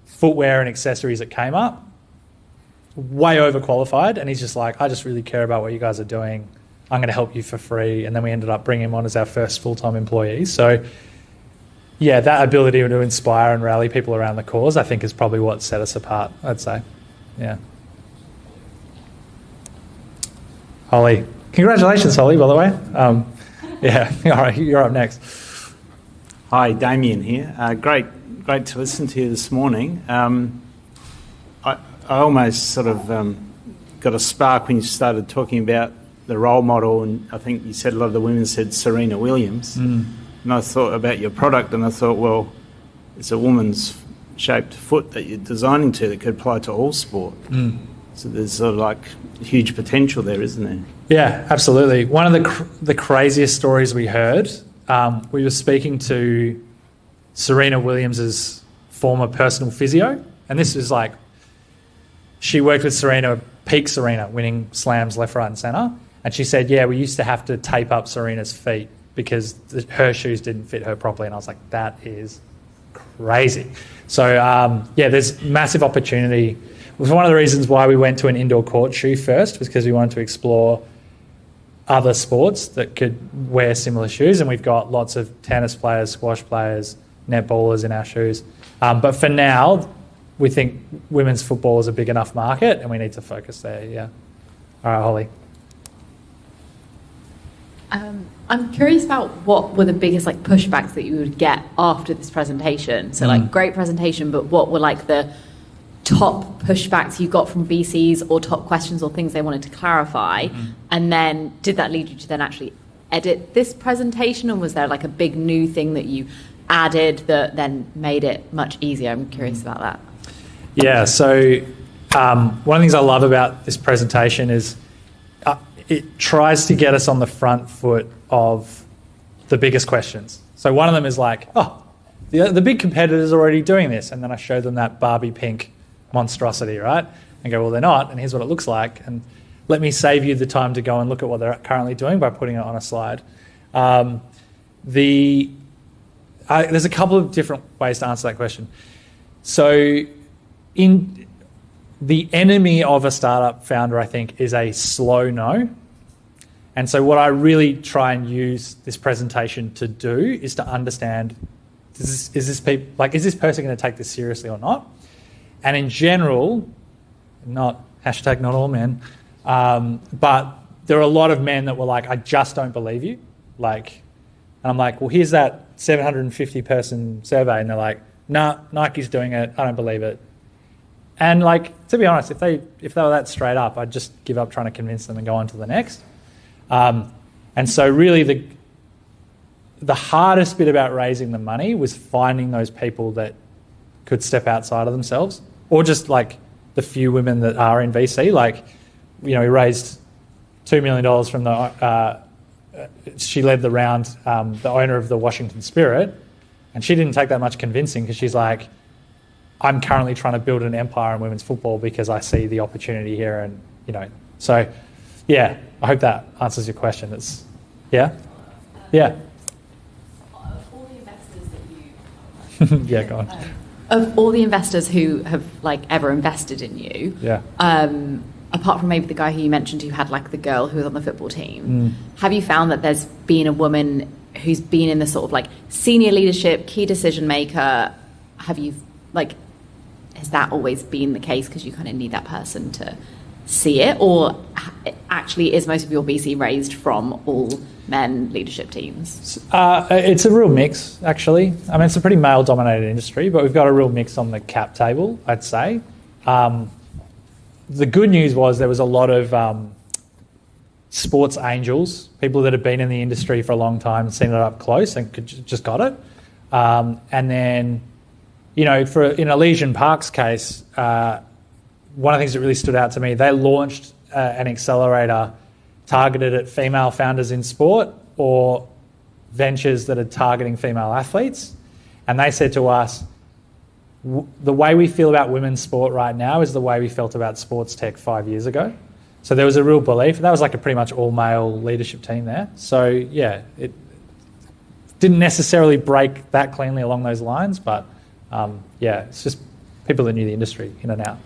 footwear and accessories at Kmart, way overqualified. And he's just I just really care about what you guys are doing. I'm going to help you for free. And then we ended up bringing him on as our first full-time employee. So, yeah, that ability to inspire and rally people around the cause, I think, is probably what set us apart, I'd say. Yeah. Holly. Congratulations, Holly, by the way. Yeah, all right, you're up next. Hi, Damien here. Great to listen to you this morning. I almost sort of got a spark when you started talking about the role model, and I think you said a lot of the women said Serena Williams. And I thought about your product, and I thought, well, it's a woman's shaped foot that you're designing to that could apply to all sport. So there's sort of like huge potential there, isn't there? Yeah, absolutely. One of the craziest stories we heard, we were speaking to Serena Williams's former personal physio, and this was like, she worked with Serena, peak Serena, winning slams left, right and centre, and she said, yeah, we used to have to tape up Serena's feet because her shoes didn't fit her properly, and I was like, that is crazy. So, yeah, there's massive opportunity. It was one of the reasons why we went to an indoor court shoe first, was because we wanted to explore other sports that could wear similar shoes, and we've got lots of tennis players, squash players, netballers in our shoes. But for now, we think women's football is a big enough market and we need to focus there, yeah. All right, Holly. I'm curious about what were the biggest like pushbacks that you would get after this presentation. So like great presentation, but what were like the top pushbacks you got from VCs or top questions or things they wanted to clarify? And then did that lead you to then actually edit this presentation, or was there like a big new thing that you added that then made it much easier? I'm curious about that. Yeah, so one of the things I love about this presentation is it tries to get us on the front foot of the biggest questions. So one of them is like, oh, the big competitor's already doing this, and then I show them that Barbie pink monstrosity, right? And go, well, they're not, and here's what it looks like, and let me save you the time to go and look at what they're currently doing by putting it on a slide. There's a couple of different ways to answer that question. So in the enemy of a startup founder, I think, is a slow no. And so what I really try and use this presentation to do is to understand, is this person going to take this seriously or not? And in general, not all men, but there are a lot of men that were like, I just don't believe you. And I'm like, well, here's that 750-person survey, and they're like, nah, Nike's doing it, I don't believe it. And like, to be honest, if they were that straight up, I'd just give up trying to convince them and go on to the next. And so really the hardest bit about raising the money was finding those people that could step outside of themselves, or just like the few women that are in VC. Like, you know, we raised $2 million from she led the round, the owner of the Washington Spirit, and she didn't take that much convincing, because she's like, I'm currently trying to build an empire in women's football because I see the opportunity here, and you know, so yeah, I hope that answers your question. It's yeah. Of all the investors that you yeah, go on. Of all the investors who have like ever invested in you, apart from maybe the guy who you mentioned who had like the girl who was on the football team, have you found that there's been a woman who's been in the sort of like senior leadership, key decision maker? Have you has that always been the case because you kind of need that person to see it, or actually is most of your VC raised from all men leadership teams? It's a real mix, actually. I mean, it's a pretty male-dominated industry, but we've got a real mix on the cap table, I'd say. The good news was there was a lot of sports angels, people that have been in the industry for a long time, seen it up close and just got it. And then, you know, in Elysian Park's case, one of the things that really stood out to me, they launched an accelerator targeted at female founders in sport, or ventures that are targeting female athletes. And they said to us, the way we feel about women's sport right now is the way we felt about sports tech 5 years ago. So there was a real belief. That was like a pretty much all-male leadership team there. So, yeah, it didn't necessarily break that cleanly along those lines, but, yeah, it's just people that knew the industry in and out.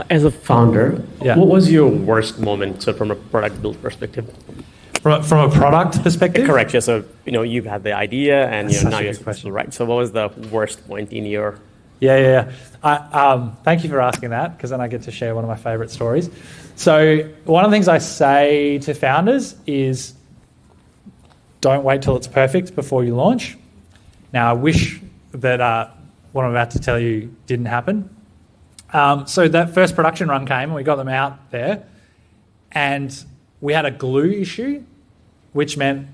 As a founder, what was your worst moment from a product build perspective? From a product perspective? Correct. Yeah. So you've had the idea, and now you're successful, right? So what was the worst point in your? Yeah. Thank you for asking that, because then I get to share one of my favourite stories. So one of the things I say to founders is, don't wait till it's perfect before you launch. Now, I wish that what I'm about to tell you didn't happen. So that first production run came, and we got them out there, and we had a glue issue, which meant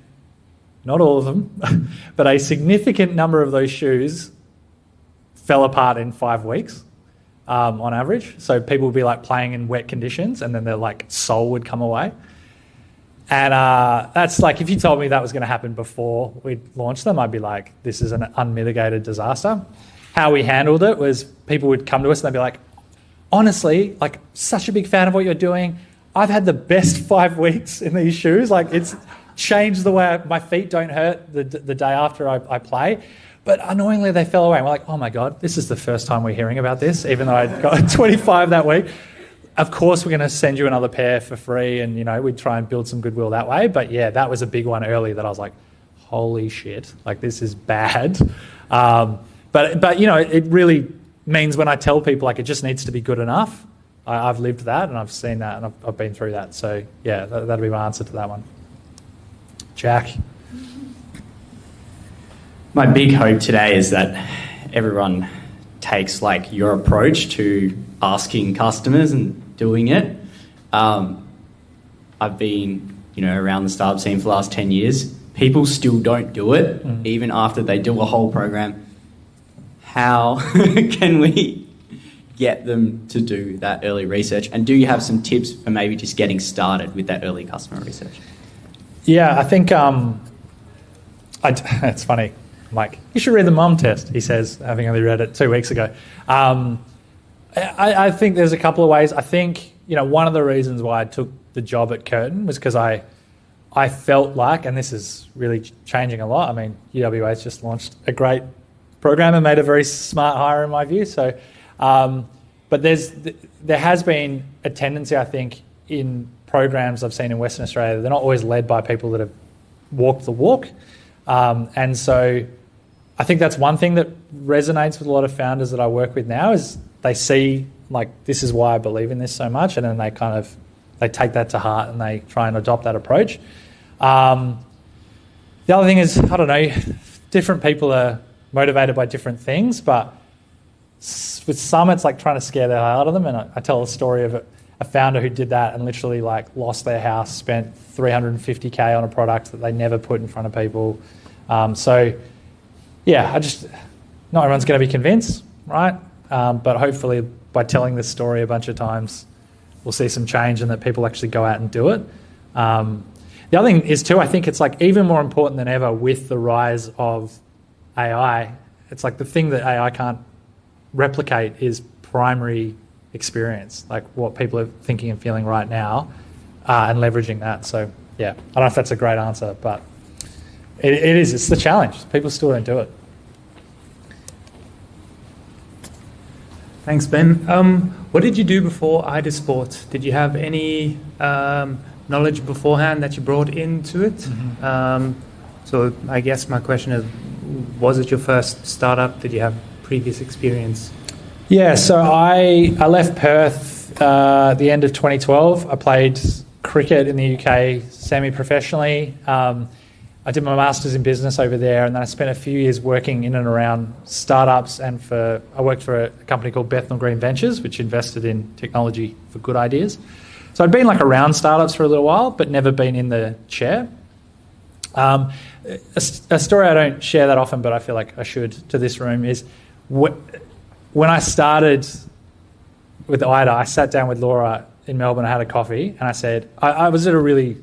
not all of them, but a significant number of those shoes fell apart in 5 weeks. on average. So people would be like playing in wet conditions, and then their like soul would come away. And that's like, if you told me that was going to happen before we launched them, I'd be like, this is an unmitigated disaster. How we handled it was people would come to us and they'd be like, honestly, like, such a big fan of what you're doing. I've had the best 5 weeks in these shoes. Like, it's changed the way my feet don't hurt the day after I play. But annoyingly, they fell away. And we're like, oh my God, this is the first time we're hearing about this, even though I got 25 that week. Of course, we're going to send you another pair for free, and, you know, we'd try and build some goodwill that way. But yeah, that was a big one early that I was like, holy shit, like, this is bad. But you know, it really means when I tell people, like, it just needs to be good enough. I've lived that, and I've seen that, and I've been through that. So yeah, that'll be my answer to that one. Jack? My big hope today is that everyone takes like your approach to asking customers and doing it. I've been, you know, around the startup scene for the last 10 years. People still don't do it, even after they do a whole program. How can we get them to do that early research? And do you have some tips for maybe just getting started with that early customer research? Yeah, I think it's funny. Mike, you should read the mom test, he says, having only read it 2 weeks ago. I think there's a couple of ways. I think, you know, one of the reasons why I took the job at Curtin was because I felt like, and this is really changing a lot, I mean, UWA's just launched a great program and made a very smart hire in my view. So, but there has been a tendency, I think, in programs I've seen in Western Australia, they're not always led by people that have walked the walk. And so I think that's one thing that resonates with a lot of founders that I work with now is they see, like, this is why I believe in this so much, and then they take that to heart and they try and adopt that approach. The other thing is, I don't know, different people are motivated by different things, but with some it's like trying to scare the hell out of them. And I tell a story of a founder who did that and literally like lost their house, spent $350K on a product that they never put in front of people. So yeah, not everyone's going to be convinced, right? But hopefully by telling this story a bunch of times, we'll see some change and that people actually go out and do it. The other thing is too, I think it's like even more important than ever with the rise of AI. It's like the thing that AI can't replicate is primary experience, like what people are thinking and feeling right now, and leveraging that. So yeah, I don't know if that's a great answer, but it's the challenge. People still don't do it. Thanks, Ben. What did you do before iDesport? Did you have any knowledge beforehand that you brought into it? Mm-hmm. So I guess my question is, was it your first startup? Did you have previous experience? Yeah, so I left Perth at the end of 2012. I played cricket in the UK semi-professionally. I did my master's in business over there, and then I spent a few years working in and around startups, and I worked for a company called Bethnal Green Ventures, which invested in technology for good ideas. So I'd been like around startups for a little while, but never been in the chair. A story I don't share that often, but I feel like I should to this room is when I started with IDA, I sat down with Laura in Melbourne, I had a coffee, and I said, I was at a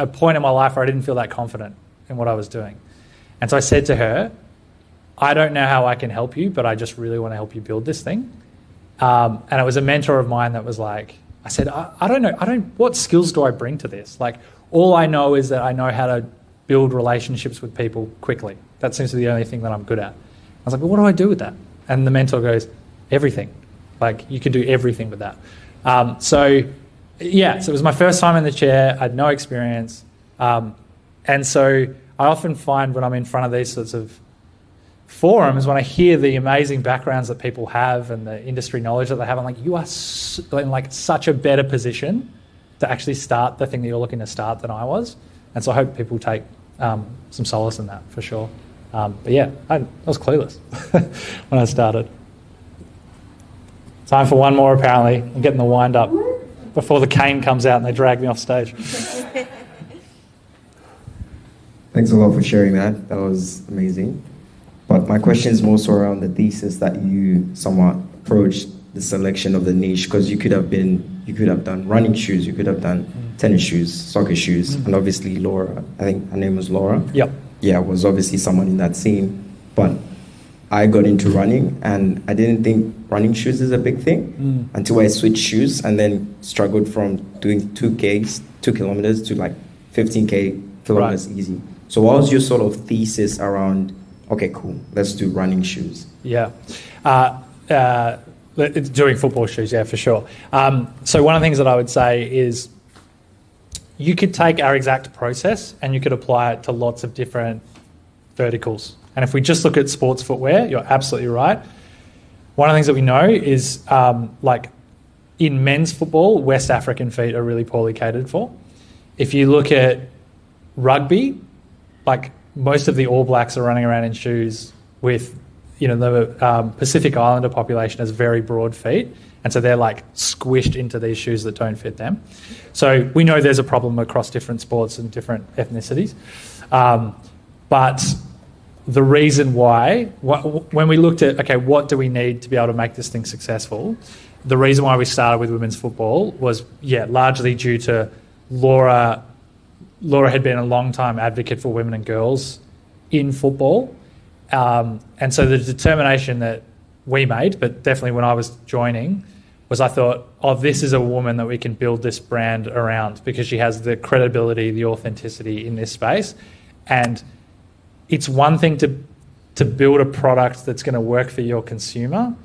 point in my life where I didn't feel that confident in what I was doing. And so I said to her, I don't know how I can help you, but I just really want to help you build this thing. And it was a mentor of mine that was like, I said, I don't know, what skills do I bring to this? Like, all I know is that I know how to build relationships with people quickly. That seems to be the only thing that I'm good at. I was like, well, what do I do with that? And the mentor goes, everything. Like, you can do everything with that. So it was my first time in the chair. I had no experience. And so I often find when I'm in front of these sorts of forums, when I hear the amazing backgrounds that people have and the industry knowledge that they have, I'm like, you are in like such a better position to actually start the thing that you're looking to start than I was. And so I hope people take some solace in that for sure. But yeah, I was clueless when I started. Time for one more, apparently. I'm getting the wind up before the cane comes out and they drag me off stage. Thanks a lot for sharing that. That was amazing. But my question is more so around the thesis that you somewhat approached the selection of the niche, because you could have done running shoes, you could have done tennis shoes, soccer shoes, and obviously Laura, I think her name was Laura. Yep. Yeah, was obviously someone in that scene, but I got into running and I didn't think running shoes is a big thing until I switched shoes and then struggled from doing 2 kilometers to like 15K kilometers easy. So what was your sort of thesis around, okay, cool, let's do running shoes? Yeah. Doing football shoes, yeah, for sure. So one of the things that I would say is you could take our exact process and you could apply it to lots of different verticals. And if we just look at sports footwear, you're absolutely right. One of the things that we know is like in men's football, West African feet are really poorly catered for. If you look at rugby, like most of the All Blacks are running around in shoes with, the Pacific Islander population has very broad feet. And so they're like squished into these shoes that don't fit them. So we know there's a problem across different sports and different ethnicities. But the reason why, when we looked at, okay, what do we need to be able to make this thing successful? The reason why we started with women's football was, largely due to Laura. Laura had been a long-time advocate for women and girls in football. And so the determination that we made, but definitely when I was joining, was I thought, this is a woman that we can build this brand around because she has the credibility, the authenticity in this space. And it's one thing to build a product that's going to work for your consumer,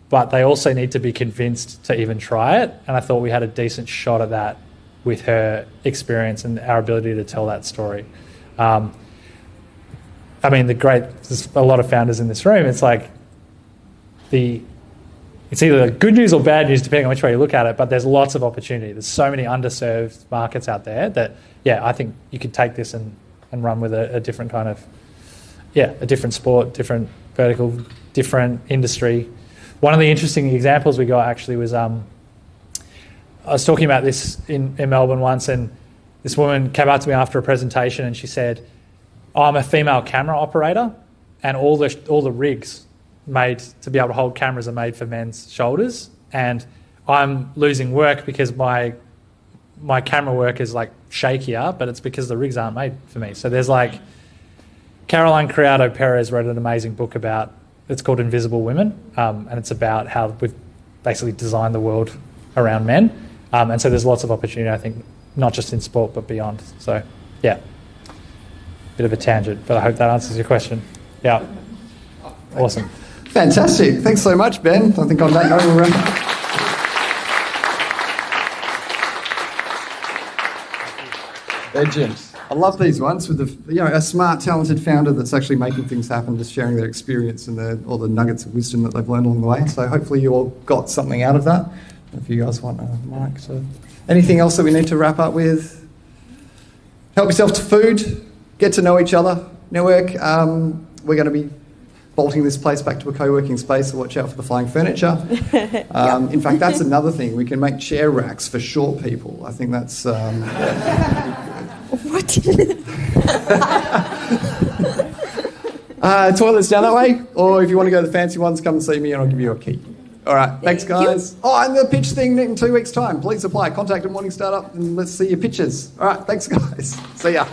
but they also need to be convinced to even try it. And I thought we had a decent shot at that with her experience and our ability to tell that story. There's a lot of founders in this room. It's like it's either good news or bad news depending on which way you look at it, but there's lots of opportunity. There's so many underserved markets out there that, I think you could take this and run with a different kind of, a different sport, different vertical, different industry. One of the interesting examples we got actually was, I was talking about this in Melbourne once, and this woman came up to me after a presentation and she said, I'm a female camera operator and all the rigs made to be able to hold cameras are made for men's shoulders, and I'm losing work because my camera work is like shakier, but it's because the rigs aren't made for me. So there's like Caroline Criado Perez wrote an amazing book about, it's called Invisible Women, and it's about how we've basically designed the world around men. And so there's lots of opportunity, I think, not just in sport but beyond. So bit of a tangent, but I hope that answers your question. Yeah, awesome. Fantastic. Thanks so much, Ben. I think on that note, we'll wrap up. Legends. I love these ones with a smart, talented founder that's actually making things happen, just sharing their experience and all the nuggets of wisdom that they've learned along the way. So hopefully you all got something out of that. If you guys want a mic. So anything else that we need to wrap up with? Help yourself to food. Get to know each other. Network. We're going to be bolting this place back to a co-working space, so watch out for the flying furniture. In fact, that's another thing. We can make chair racks for short people. I think that's... What? Toilets down that way, or if you want to go to the fancy ones, come and see me and I'll give you a key. All right, thanks guys. And the pitch thing in 2 weeks' time. Please apply. Contact at Morning Startup and let's see your pitches. All right, thanks guys. See ya.